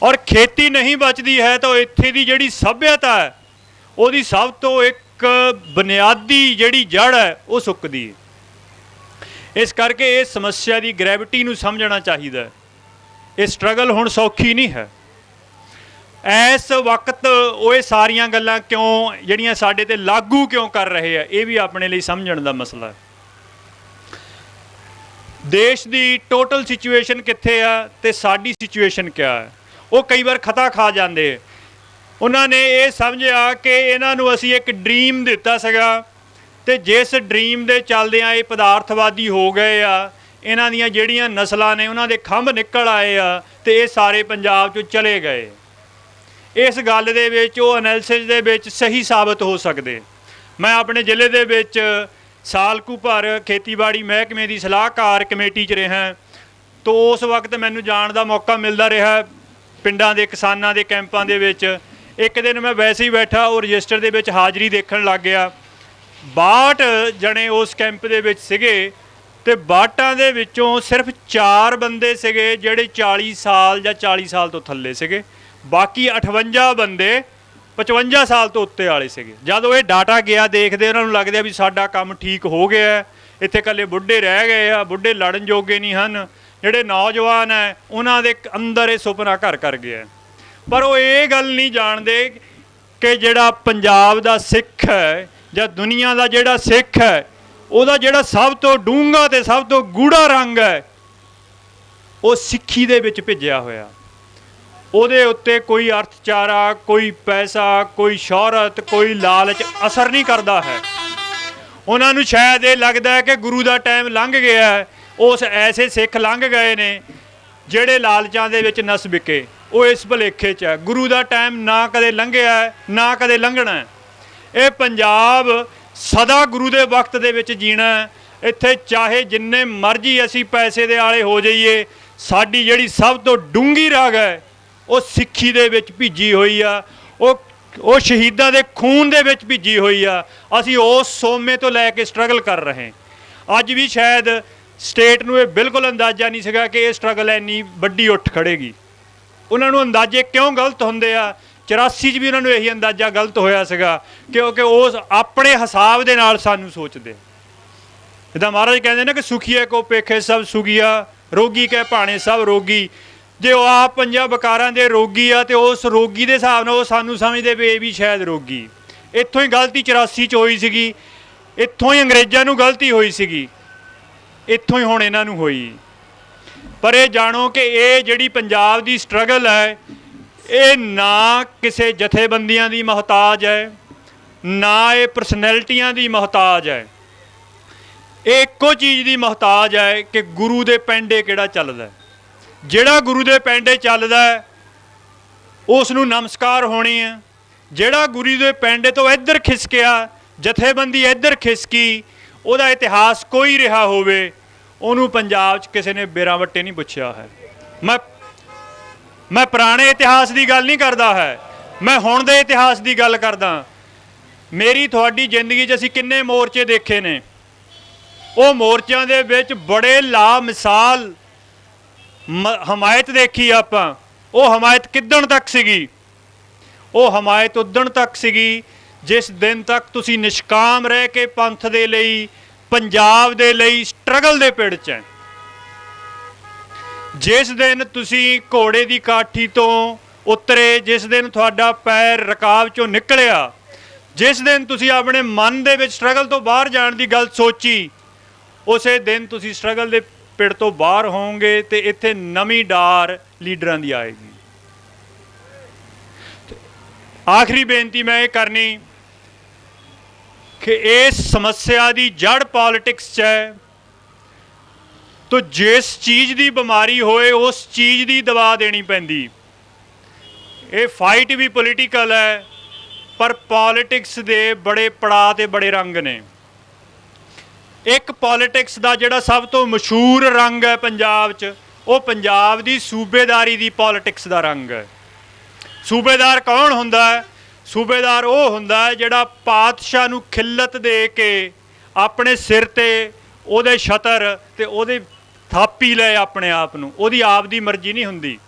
S1: ਔਰ ਖੇਤੀ ਨਹੀਂ ਬਚਦੀ ਹੈ ਤਾਂ ਇੱਥੇ ਦੀ ਜਿਹੜੀ ਸੱਭਿਅਤਾ ਹੈ ਉਹਦੀ ਸਭ ਤੋਂ ਇੱਕ ਬੁਨਿਆਦੀ ਜਿਹੜੀ ਜੜ੍ਹ ਹੈ ਉਹ ਸੁੱਕਦੀ ਹੈ। ਇਸ ਕਰਕੇ ਇਸ ਸਮੱਸਿਆ ਦੀ ਗ੍ਰੈਵਿਟੀ ਨੂੰ ਸਮਝਣਾ ਚਾਹੀਦਾ ਹੈ। ਇਹ ਸਟਰਗਲ ਹੁਣ ਸੌਖੀ ਨਹੀਂ ਹੈ। ਇਸ ਵਕਤ ਉਹ ਇਹ ਸਾਰੀਆਂ ਗੱਲਾਂ ਕਿਉਂ ਜਿਹੜੀਆਂ ਸਾਡੇ 'ਤੇ ਲਾਗੂ ਕਿਉਂ ਕਰ ਰਹੇ ਆ, ਇਹ ਵੀ ਆਪਣੇ ਲਈ ਸਮਝਣ ਦਾ ਮਸਲਾ ਹੈ। ਦੇਸ਼ ਦੀ ਟੋਟਲ ਸਿਚੁਏਸ਼ਨ ਕਿੱਥੇ ਆ ਅਤੇ ਸਾਡੀ ਸਿਚੁਏਸ਼ਨ ਕਿਆ ਹੈ, ਉਹ ਕਈ ਵਾਰ ਖਤਾ ਖਾ ਜਾਂਦੇ। ਉਹਨਾਂ ਨੇ ਇਹ ਸਮਝਿਆ ਕਿ ਇਹਨਾਂ ਨੂੰ ਅਸੀਂ ਇੱਕ ਡਰੀਮ ਦਿੱਤਾ ਸੀਗਾ, ਅਤੇ ਜਿਸ ਡਰੀਮ ਦੇ ਚੱਲਦਿਆਂ ਇਹ ਪਦਾਰਥਵਾਦੀ ਹੋ ਗਏ ਆ। ਇਹਨਾਂ ਦੀਆਂ ਜਿਹੜੀਆਂ ਨਸਲਾਂ ਨੇ ਉਹਨਾਂ ਦੇ ਖੰਭ ਨਿਕਲ ਆਏ ਆ, ਅਤੇ ਇਹ ਸਾਰੇ ਪੰਜਾਬ 'ਚੋਂ ਚਲੇ ਗਏ। ਇਸ ਗੱਲ ਦੇ ਵਿੱਚ ਉਹ ਐਨਾਲਿਸਿਸ ਦੇ ਵਿੱਚ ਸਹੀ ਸਾਬਤ ਹੋ ਸਕਦੇ। ਮੈਂ ਆਪਣੇ ਜ਼ਿਲ੍ਹੇ ਦੇ ਵਿੱਚ ਸਾਲ ਕੁ ਭਰ ਖੇਤੀਬਾੜੀ ਮਹਿਕਮੇ ਦੀ ਸਲਾਹਕਾਰ ਕਮੇਟੀ 'ਚ ਰਿਹਾ, ਤਾਂ ਉਸ ਵਕਤ ਮੈਨੂੰ ਜਾਣ ਦਾ ਮੌਕਾ ਮਿਲਦਾ ਰਿਹਾ ਪਿੰਡਾਂ ਦੇ ਕਿਸਾਨਾਂ ਦੇ ਕੈਂਪਾਂ ਦੇ ਵਿੱਚ। ਇੱਕ ਦਿਨ ਮੈਂ ਵੈਸੇ ਹੀ ਬੈਠਾ ਉਹ ਰਜਿਸਟਰ ਦੇ ਵਿੱਚ ਹਾਜ਼ਰੀ ਦੇਖਣ ਲੱਗ ਗਿਆ। 62 ਜਣੇ ਉਸ ਕੈਂਪ ਦੇ ਵਿੱਚ ਸੀਗੇ, ਅਤੇ 62 ਦੇ ਵਿੱਚੋਂ ਸਿਰਫ 4 ਬੰਦੇ ਸੀਗੇ ਜਿਹੜੇ 40 ਸਾਲ ਜਾਂ 40 ਸਾਲ ਤੋਂ ਥੱਲੇ ਸੀਗੇ। ਬਾਕੀ 58 ਬੰਦੇ 55 ਸਾਲ ਤੋਂ ਉੱਤੇ ਵਾਲੇ ਸੀਗੇ। ਜਦੋਂ ਇਹ ਡਾਟਾ ਗਿਆ ਦੇਖਦੇ ਉਹਨਾਂ ਨੂੰ ਲੱਗਦਾ ਵੀ ਸਾਡਾ ਕੰਮ ਠੀਕ ਹੋ ਗਿਆ, ਇੱਥੇ ਇਕੱਲੇ ਬੁੱਢੇ ਰਹਿ ਗਏ ਆ, ਬੁੱਢੇ ਲੜਨ ਜੋਗੇ ਨਹੀਂ ਹਨ, ਜਿਹੜੇ ਨੌਜਵਾਨ ਹੈ ਉਹਨਾਂ ਦੇ ਅੰਦਰ ਇਹ ਸੁਪਨਾ ਘਰ ਕਰ ਗਿਆ। ਪਰ ਉਹ ਇਹ ਗੱਲ ਨਹੀਂ ਜਾਣਦੇ ਕਿ ਜਿਹੜਾ ਪੰਜਾਬ ਦਾ ਸਿੱਖ ਹੈ ਜਾਂ ਦੁਨੀਆ ਦਾ ਜਿਹੜਾ ਸਿੱਖ ਹੈ, ਉਹਦਾ ਜਿਹੜਾ ਸਭ ਤੋਂ ਡੂੰਘਾ ਅਤੇ ਸਭ ਤੋਂ ਗੂੜਾ ਰੰਗ ਹੈ ਉਹ ਸਿੱਖੀ ਦੇ ਵਿੱਚ ਭਿੱਜਿਆ ਹੋਇਆ। ਉਹਦੇ ਉੱਤੇ ਕੋਈ ਅਰਥਚਾਰਾ, ਕੋਈ ਪੈਸਾ, ਕੋਈ ਸ਼ੌਹਰਤ, ਕੋਈ ਲਾਲਚ ਅਸਰ ਨਹੀਂ ਕਰਦਾ ਹੈ। ਉਹਨਾਂ ਨੂੰ ਸ਼ਾਇਦ ਇਹ ਲੱਗਦਾ ਹੈ ਕਿ ਗੁਰੂ ਦਾ ਟਾਈਮ ਲੰਘ ਗਿਆ ਹੈ। ਉਸ ਐਸੇ ਸਿੱਖ ਲੰਘ ਗਏ ਨੇ ਜਿਹੜੇ ਲਾਲਚਾਂ ਦੇ ਵਿੱਚ ਨਸ ਵਿਕੇ। ਉਹ ਇਸ ਭੁਲੇਖੇ 'ਚ ਹੈ। ਗੁਰੂ ਦਾ ਟਾਈਮ ਨਾ ਕਦੇ ਲੰਘਿਆ ਨਾ ਕਦੇ ਲੰਘਣਾ ਹੈ। ਇਹ ਪੰਜਾਬ ਸਦਾ ਗੁਰੂ ਦੇ ਵਕਤ ਦੇ ਵਿੱਚ ਜੀਣਾ। ਇੱਥੇ ਚਾਹੇ ਜਿੰਨੇ ਮਰਜ਼ੀ ਅਸੀਂ ਪੈਸੇ ਦੇ ਆਲੇ ਹੋ ਜਾਈਏ, ਸਾਡੀ ਜਿਹੜੀ ਸਭ ਤੋਂ ਡੂੰਘੀ ਰਗ ਹੈ ਉਹ ਸਿੱਖੀ ਦੇ ਵਿੱਚ ਭਿੱਜੀ ਹੋਈ ਆ, ਉਹ ਸ਼ਹੀਦਾਂ ਦੇ ਖੂਨ ਦੇ ਵਿੱਚ ਭਿੱਜੀ ਹੋਈ ਆ। ਅਸੀਂ ਉਸ ਸੋਮੇ ਤੋਂ ਲੈ ਕੇ ਸਟਰਗਲ ਕਰ ਰਹੇ। ਅੱਜ ਵੀ ਸ਼ਾਇਦ ਸਟੇਟ ਨੂੰ ਇਹ ਬਿਲਕੁਲ ਅੰਦਾਜ਼ਾ ਨਹੀਂ ਸੀਗਾ ਕਿ ਇਹ ਸਟਰਗਲ ਇੰਨੀ ਵੱਡੀ ਉੱਠ ਖੜੇਗੀ। ਉਹਨਾਂ ਨੂੰ ਅੰਦਾਜ਼ੇ ਕਿਉਂ ਗਲਤ ਹੁੰਦੇ ਆ? 84 'ਚ ਵੀ ਉਹਨਾਂ ਨੂੰ ਇਹੀ ਅੰਦਾਜ਼ਾ ਗਲਤ ਹੋਇਆ ਸੀਗਾ, ਕਿਉਂਕਿ ਉਸ ਆਪਣੇ ਹਿਸਾਬ ਦੇ ਨਾਲ ਸਾਨੂੰ ਸੋਚਦੇ। ਜਿੱਦਾਂ ਮਹਾਰਾਜ ਕਹਿੰਦੇ ਨੇ ਕਿ ਸੁਖੀਏ ਕੋ ਪੇਖੇ ਸਭ ਸੁਖੀਆ, ਰੋਗੀ ਕਹਿ ਭਾਣੇ ਸਭ ਰੋਗੀ। ਜੇ ਉਹ ਆਪ ਪੰਜਾਂ ਬਕਾਰਾਂ ਦੇ ਰੋਗੀ ਆ, ਅਤੇ ਉਸ ਰੋਗੀ ਦੇ ਹਿਸਾਬ ਨਾਲ ਉਹ ਸਾਨੂੰ ਸਮਝਦੇ ਵੀ ਇਹ ਵੀ ਸ਼ਾਇਦ ਰੋਗੀ। ਇੱਥੋਂ ਹੀ ਗਲਤੀ 84 'ਚ ਹੋਈ ਸੀਗੀ, ਇੱਥੋਂ ਹੀ ਅੰਗਰੇਜ਼ਾਂ ਨੂੰ ਗਲਤੀ ਹੋਈ ਸੀਗੀ, ਇੱਥੋਂ ਹੀ ਹੁਣ ਇਹਨਾਂ ਨੂੰ ਹੋਈ। ਪਰ ਇਹ ਜਾਣੋ ਕਿ ਇਹ ਜਿਹੜੀ ਪੰਜਾਬ ਦੀ ਸਟਰਗਲ ਹੈ, ਇਹ ਨਾ ਕਿਸੇ ਜਥੇਬੰਦੀਆਂ ਦੀ ਮੁਹਤਾਜ ਹੈ, ਨਾ ਇਹ ਪਰਸਨੈਲਿਟੀਆਂ ਦੀ ਮੁਹਤਾਜ ਹੈ। ਇਹ ਇੱਕੋ ਚੀਜ਼ ਦੀ ਮੁਹਤਾਜ ਹੈ ਕਿ ਗੁਰੂ ਦੇ ਪੈਂਡੇ ਕਿਹੜਾ ਚੱਲਦਾ। ਜਿਹੜਾ ਗੁਰੂ ਦੇ ਪੈਂਡੇ ਚੱਲਦਾ ਉਸ ਨੂੰ ਨਮਸਕਾਰ ਹੋਣੀ ਹੈ। ਜਿਹੜਾ ਗੁਰੂ ਦੇ ਪੈਂਡੇ ਤੋਂ ਇੱਧਰ ਖਿਸਕਿਆ, ਜਥੇਬੰਦੀ ਇੱਧਰ ਖਿਸਕੀ, ਉਹਦਾ ਇਤਿਹਾਸ ਕੋਈ ਰਿਹਾ ਹੋਵੇ, ਉਹਨੂੰ ਪੰਜਾਬ 'ਚ ਕਿਸੇ ਨੇ ਬੇਰਾਂ ਵੱਟੇ ਨਹੀਂ ਪੁੱਛਿਆ ਹੈ। ਮੈਂ ਪੁਰਾਣੇ ਇਤਿਹਾਸ ਦੀ ਗੱਲ ਨਹੀਂ ਕਰਦਾ ਹੈ, ਮੈਂ ਹੁਣ ਦੇ ਇਤਿਹਾਸ ਦੀ ਗੱਲ ਕਰਦਾ। ਮੇਰੀ ਤੁਹਾਡੀ ਜ਼ਿੰਦਗੀ 'ਚ ਅਸੀਂ ਕਿੰਨੇ ਮੋਰਚੇ ਦੇਖੇ ਨੇ, ਉਹ ਮੋਰਚਿਆਂ ਦੇ ਵਿੱਚ ਬੜੇ ਲਾਮਿਸਾਲ ਹਮਾਇਤ ਦੇਖੀ ਆਪਾਂ। ਉਹ ਹਮਾਇਤ ਕਿੱਦਣ ਤੱਕ ਸੀਗੀ? ਉਹ ਹਮਾਇਤ ਉਦਣ ਤੱਕ ਸੀਗੀ ਜਿਸ ਦਿਨ ਤੱਕ ਤੁਸੀਂ ਨਿਸ਼ਕਾਮ ਰਹਿ ਕੇ ਪੰਥ ਦੇ ਲਈ, ਪੰਜਾਬ ਦੇ ਲਈ ਸਟਰਗਲ ਦੇ ਪਿੜ 'ਚ ਹੈ। ਜਿਸ ਦਿਨ ਤੁਸੀਂ ਘੋੜੇ ਦੀ ਕਾਠੀ ਤੋਂ ਉਤਰੇ, ਜਿਸ ਦਿਨ ਤੁਹਾਡਾ ਪੈਰ ਰਕਾਬ 'ਚੋਂ ਨਿਕਲਿਆ, ਜਿਸ ਦਿਨ ਤੁਸੀਂ ਆਪਣੇ ਮਨ ਦੇ ਵਿੱਚ ਸਟਰਗਲ ਤੋਂ ਬਾਹਰ ਜਾਣ ਦੀ ਗੱਲ ਸੋਚੀ, ਉਸੇ ਦਿਨ ਤੁਸੀਂ ਸਟਰਗਲ ਦੇ ਪਿੜ ਤੋਂ ਬਾਹਰ ਹੋਵੋਗੇ ਤੇ ਇੱਥੇ ਨਵੀਂ ਡਾਰ ਲੀਡਰਾਂ ਦੀ ਆਏਗੀ। ਆਖਰੀ ਬੇਨਤੀ ਮੈਂ ਇਹ ਕਰਨੀ ਕਿ ਇਸ ਸਮੱਸਿਆ ਦੀ ਜੜ ਪੋਲਿਟਿਕਸ 'ਚ ਹੈ। ਤੋ ਜਿਸ ਚੀਜ਼ ਦੀ ਬਿਮਾਰੀ ਹੋਏ ਉਸ ਚੀਜ਼ ਦੀ ਦਵਾ ਦੇਣੀ ਪੈਂਦੀ। ਇਹ ਫਾਈਟ ਵੀ ਪੋਲੀਟੀਕਲ ਹੈ, ਪਰ ਪੋਲਿਟਿਕਸ ਦੇ ਬੜੇ ਪੜਾਅ ਤੇ ਬੜੇ ਰੰਗ ਨੇ। ਇੱਕ ਪੋਲਿਟਿਕਸ ਦਾ ਜਿਹੜਾ ਸਭ ਤੋਂ ਮਸ਼ਹੂਰ ਰੰਗ ਹੈ ਪੰਜਾਬ 'ਚ, ਉਹ ਪੰਜਾਬ ਦੀ ਸੂਬੇਦਾਰੀ ਦੀ ਪੋਲਿਟਿਕਸ ਦਾ ਰੰਗ ਹੈ। ਸੂਬੇਦਾਰ ਕੌਣ ਹੁੰਦਾ ਹੈ? ਸੂਬੇਦਾਰ ਉਹ ਹੁੰਦਾ ਹੈ ਜਿਹੜਾ ਪਾਤਸ਼ਾਹ ਨੂੰ ਖਿੱਲਤ ਦੇ ਕੇ ਆਪਣੇ ਸਿਰ 'ਤੇ ਉਹਦੇ ਛਤਰ ਤੇ ਉਹਦੇ ਥਾਪੀ ਲਏ ਆਪਣੇ ਆਪ ਨੂੰ, ਉਹਦੀ ਆਪ ਦੀ ਮਰਜ਼ੀ ਨਹੀਂ ਹੁੰਦੀ।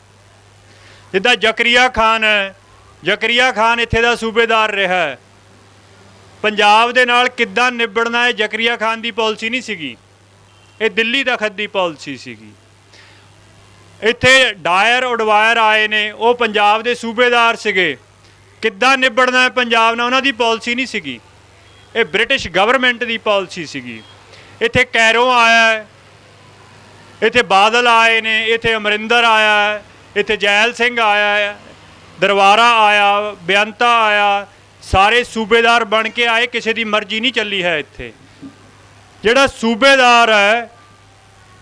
S1: ਜਿੱਦਾਂ ਜ਼ਕਰੀਆ ਖਾਨ ਹੈ, ਜ਼ਕਰੀਆ ਖਾਨ ਇੱਥੇ ਦਾ ਸੂਬੇਦਾਰ ਰਿਹਾ। ਪੰਜਾਬ ਦੇ ਨਾਲ ਕਿੱਦਾਂ ਨਿਬੜਨਾ ਹੈ ਜ਼ਕਰੀਆ ਖਾਨ ਦੀ ਪਾਲਿਸੀ ਨਹੀਂ ਸੀਗੀ, ਇਹ ਦਿੱਲੀ ਤਖਤ ਦੀ ਪਾਲਿਸੀ ਸੀਗੀ। ਇੱਥੇ ਡਾਇਰ ਉਡਵਾਇਰ ਆਏ ਨੇ, ਉਹ ਪੰਜਾਬ ਦੇ ਸੂਬੇਦਾਰ ਸੀਗੇ। ਕਿੱਦਾਂ ਨਿਬੜਨਾ ਹੈ ਪੰਜਾਬ ਨਾਲ, ਉਹਨਾਂ ਦੀ ਪਾਲਿਸੀ ਨਹੀਂ ਸੀਗੀ, ਇਹ ਬ੍ਰਿਟਿਸ਼ ਗਵਰਨਮੈਂਟ ਦੀ ਪਾਲਿਸੀ ਸੀਗੀ। ਇੱਥੇ ਕੈਰੋਂ ਆਇਆ ਹੈ, ਇੱਥੇ ਬਾਦਲ ਆਏ ਨੇ, ਇੱਥੇ ਅਮਰਿੰਦਰ ਆਇਆ ਹੈ, ਇੱਥੇ ਜੈਲ ਸਿੰਘ ਆਇਆ ਹੈ, ਦਰਬਾਰਾ ਆਇਆ, ਬੇਅੰਤਾ ਆਇਆ, ਸਾਰੇ ਸੂਬੇਦਾਰ ਬਣ ਕੇ ਆਏ, ਕਿਸੇ ਦੀ ਮਰਜ਼ੀ ਨਹੀਂ ਚੱਲੀ ਹੈ। ਇੱਥੇ ਜਿਹੜਾ ਸੂਬੇਦਾਰ ਹੈ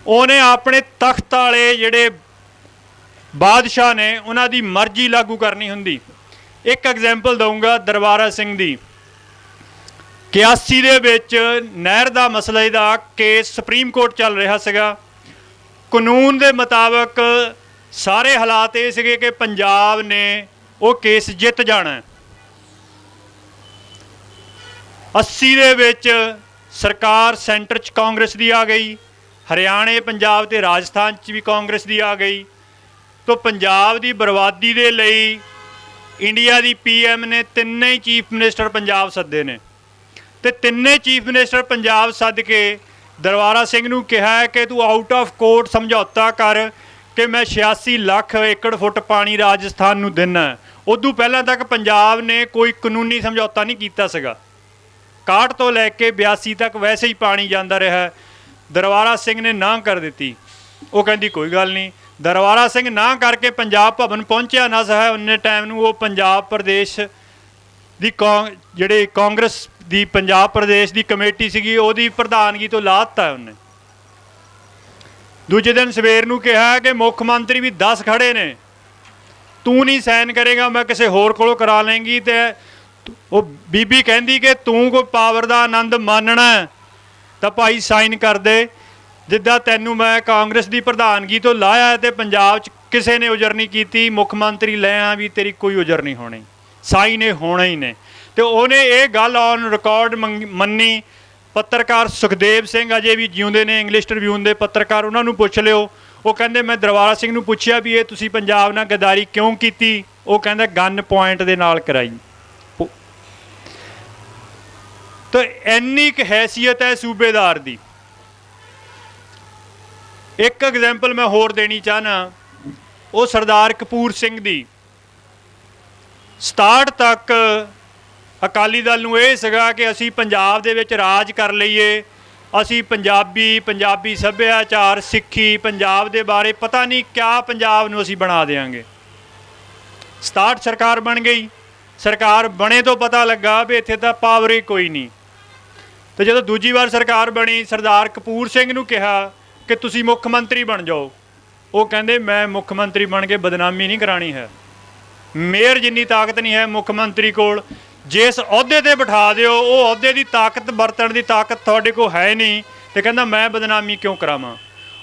S1: ਉਹਨੇ ਆਪਣੇ ਤਖਤ ਵਾਲੇ ਜਿਹੜੇ ਬਾਦਸ਼ਾਹ ਨੇ ਉਹਨਾਂ ਦੀ ਮਰਜ਼ੀ ਲਾਗੂ ਕਰਨੀ ਹੁੰਦੀ। ਇੱਕ ਐਗਜ਼ਾਮਪਲ ਦਊਂਗਾ ਦਰਬਾਰਾ ਸਿੰਘ ਦੀ। 81 ਦੇ ਵਿੱਚ ਨਹਿਰ ਦਾ ਮਸਲੇ ਦਾ ਕੇਸ ਸੁਪਰੀਮ ਕੋਰਟ ਚੱਲ ਰਿਹਾ ਸੀਗਾ। ਕਾਨੂੰਨ ਦੇ ਮੁਤਾਬਕ ਸਾਰੇ ਹਾਲਾਤ ਇਹ ਸੀਗੇ ਕਿ ਪੰਜਾਬ ਨੇ ਉਹ ਕੇਸ ਜਿੱਤ ਜਾਣਾ। 80 ਦੇ ਵਿੱਚ ਸਰਕਾਰ ਸੈਂਟਰ 'ਚ ਕਾਂਗਰਸ ਦੀ ਆ ਗਈ, ਹਰਿਆਣੇ, ਪੰਜਾਬ ਤੇ ਰਾਜਸਥਾਨ 'ਚ ਵੀ ਕਾਂਗਰਸ ਦੀ ਆ ਗਈ। ਤਾਂ ਪੰਜਾਬ ਦੀ ਬਰਬਾਦੀ ਦੇ ਲਈ ਇੰਡੀਆ ਦੀ PM ਨੇ ਤਿੰਨੇ ਹੀ ਚੀਫ ਮਿਨਿਸਟਰ ਪੰਜਾਬ ਸੱਦੇ ਨੇ, ਤੇ ਤਿੰਨੇ ਚੀਫ ਮਿਨਿਸਟਰ ਪੰਜਾਬ ਸੱਦ ਕੇ ਦਰਬਾਰਾ ਸਿੰਘ ਨੂੰ ਕਿਹਾ ਹੈ ਕਿ ਤੂੰ ਆਊਟ ਆਫ ਕੋਰਟ ਸਮਝੌਤਾ ਕਰ ਕਿ ਮੈਂ 86 ਲੱਖ ਏਕੜ ਫੁੱਟ ਪਾਣੀ ਰਾਜਸਥਾਨ ਨੂੰ ਦੇਣਾ। ਉਦੋਂ ਪਹਿਲਾਂ ਤੱਕ ਪੰਜਾਬ ਨੇ ਕੋਈ ਕਾਨੂੰਨੀ ਸਮਝੌਤਾ ਨਹੀਂ ਕੀਤਾ ਸੀਗਾ। 61 ਤੋਂ ਲੈ ਕੇ 82 ਤੱਕ ਵੈਸੇ ਹੀ ਪਾਣੀ ਜਾਂਦਾ ਰਿਹਾ। ਦਰਬਾਰਾ ਸਿੰਘ ਨੇ ਨਾਂਹ ਕਰ ਦਿੱਤੀ। ਉਹ ਕਹਿੰਦੀ ਕੋਈ ਗੱਲ ਨਹੀਂ। ਦਰਬਾਰਾ ਸਿੰਘ ਨਾਂਹ ਕਰਕੇ ਪੰਜਾਬ ਭਵਨ ਪਹੁੰਚਿਆ ਨਾ ਸਹੈ, ਉਨੇ ਟਾਈਮ ਨੂੰ ਉਹ ਪੰਜਾਬ ਪ੍ਰਦੇਸ਼ ਦੀ ਜਿਹੜੇ ਕਾਂਗਰਸ ਦੀ ਪੰਜਾਬ ਪ੍ਰਦੇਸ਼ ਦੀ ਕਮੇਟੀ ਸੀਗੀ ਉਹਦੀ ਪ੍ਰਧਾਨਗੀ ਤੋਂ ਲਾ ਦਿੱਤਾ ਉਹਨੇ। ਦੂਜੇ ਦਿਨ ਸਵੇਰ ਨੂੰ ਕਿਹਾ ਕਿ ਮੁੱਖ ਮੰਤਰੀ ਵੀ 10 ਖੜੇ ਨੇ, ਤੂੰ ਨਹੀਂ ਸਾਈਨ ਕਰੇਗਾ ਮੈਂ ਕਿਸੇ ਹੋਰ ਕੋਲੋਂ ਕਰਾ ਲੇਂਗੀ। ਤੇ ਉਹ ਬੀਬੀ ਕਹਿੰਦੀ ਕਿ ਤੂੰ ਕੋਈ ਪਾਵਰ ਦਾ ਆਨੰਦ ਮਾਨਣਾ ਤਾਂ ਭਾਈ ਸਾਈਨ ਕਰ ਦੇ। ਜਿੱਦਾਂ ਤੈਨੂੰ ਮੈਂ ਕਾਂਗਰਸ ਦੀ ਪ੍ਰਧਾਨਗੀ ਤੋਂ ਲਾਇਆ ਤੇ ਪੰਜਾਬ 'ਚ ਕਿਸੇ ਨੇ ਉਜਰ ਨਹੀਂ ਕੀਤੀ, ਮੁੱਖ ਮੰਤਰੀ ਲੈ ਆ ਵੀ ਤੇਰੀ ਕੋਈ ਉਜਰ ਨਹੀਂ ਹੋਣੀ, ਸਾਈਨ ਇਹ ਹੋਣੇ ਹੀ ਨੇ। ਤੇ ਉਹਨੇ ਇਹ ਗੱਲ ਔਨ ਰਿਕਾਰਡ ਮੰਨੀ। ਪੱਤਰਕਾਰ ਸੁਖਦੇਵ ਸਿੰਘ ਅਜੇ ਵੀ ਜਿਉਂਦੇ ਨੇ, ਇੰਗਲਿਸ਼ ਟ੍ਰਿਬਿਊਨ ਦੇ ਪੱਤਰਕਾਰ, ਉਹਨਾਂ ਨੂੰ ਪੁੱਛ ਲਿਓ। ਉਹ ਕਹਿੰਦੇ ਮੈਂ ਦਰਬਾਰਾ ਸਿੰਘ ਨੂੰ ਪੁੱਛਿਆ ਵੀ ਇਹ ਤੁਸੀਂ ਪੰਜਾਬ ਨਾਲ ਗਦਾਰੀ ਕਿਉਂ ਕੀਤੀ? ਉਹ ਕਹਿੰਦਾ ਗਨ ਪੁਆਇੰਟ ਦੇ ਨਾਲ ਕਰਾਈ। ਤਾਂ ਇੰਨੀ ਕੁ ਹੈਸੀਅਤ ਹੈ ਸੂਬੇਦਾਰ ਦੀ। ਇੱਕ ਐਗਜ਼ਾਮਪਲ ਮੈਂ ਹੋਰ ਦੇਣੀ ਚਾਹਨਾ, ਉਹ ਸਰਦਾਰ ਕਪੂਰ ਸਿੰਘ ਦੀ। 67 ਤੱਕ ਅਕਾਲੀ ਦਲ ਨੂੰ ਇਹ ਸੀਗਾ ਕਿ ਅਸੀਂ ਪੰਜਾਬ ਦੇ ਵਿੱਚ ਰਾਜ ਕਰ ਲਈਏ, ਅਸੀਂ ਪੰਜਾਬੀ ਸੱਭਿਆਚਾਰ, ਸਿੱਖੀ, ਪੰਜਾਬ ਦੇ ਬਾਰੇ ਪਤਾ ਨਹੀਂ ਕਿਆ ਪੰਜਾਬ ਨੂੰ ਅਸੀਂ ਬਣਾ ਦਿਆਂਗੇ। 67 ਸਰਕਾਰ ਬਣ ਗਈ। ਸਰਕਾਰ ਬਣੇ ਤੋਂ ਪਤਾ ਲੱਗਾ ਵੀ ਇੱਥੇ ਤਾਂ ਪਾਵਰ ਹੀ ਕੋਈ ਨਹੀਂ। ਤੇ ਜਦੋਂ ਦੂਜੀ ਵਾਰ ਸਰਕਾਰ ਬਣੀ, ਸਰਦਾਰ ਕਪੂਰ ਸਿੰਘ ਨੂੰ ਕਿਹਾ ਕਿ ਤੁਸੀਂ ਮੁੱਖ ਮੰਤਰੀ ਬਣ ਜਾਓ। ਉਹ ਕਹਿੰਦੇ ਮੈਂ ਮੁੱਖ ਮੰਤਰੀ ਬਣ ਕੇ ਬਦਨਾਮੀ ਨਹੀਂ ਕਰਾਣੀ ਹੈ, ਮੇਅਰ ਜਿੰਨੀ ਤਾਕਤ ਨਹੀਂ ਹੈ ਮੁੱਖ ਮੰਤਰੀ ਕੋਲ। ਜਿਸ ਅਹੁਦੇ ਤੇ ਬਿਠਾ ਦਿਓ ਉਹ ਅਹੁਦੇ ਦੀ ਤਾਕਤ ਵਰਤਣ ਦੀ ਤਾਕਤ ਤੁਹਾਡੇ ਕੋਲ ਹੈ ਨਹੀਂ, ਤੇ ਕਹਿੰਦਾ ਮੈਂ ਬਦਨਾਮੀ ਕਿਉਂ ਕਰਾਵਾਂ।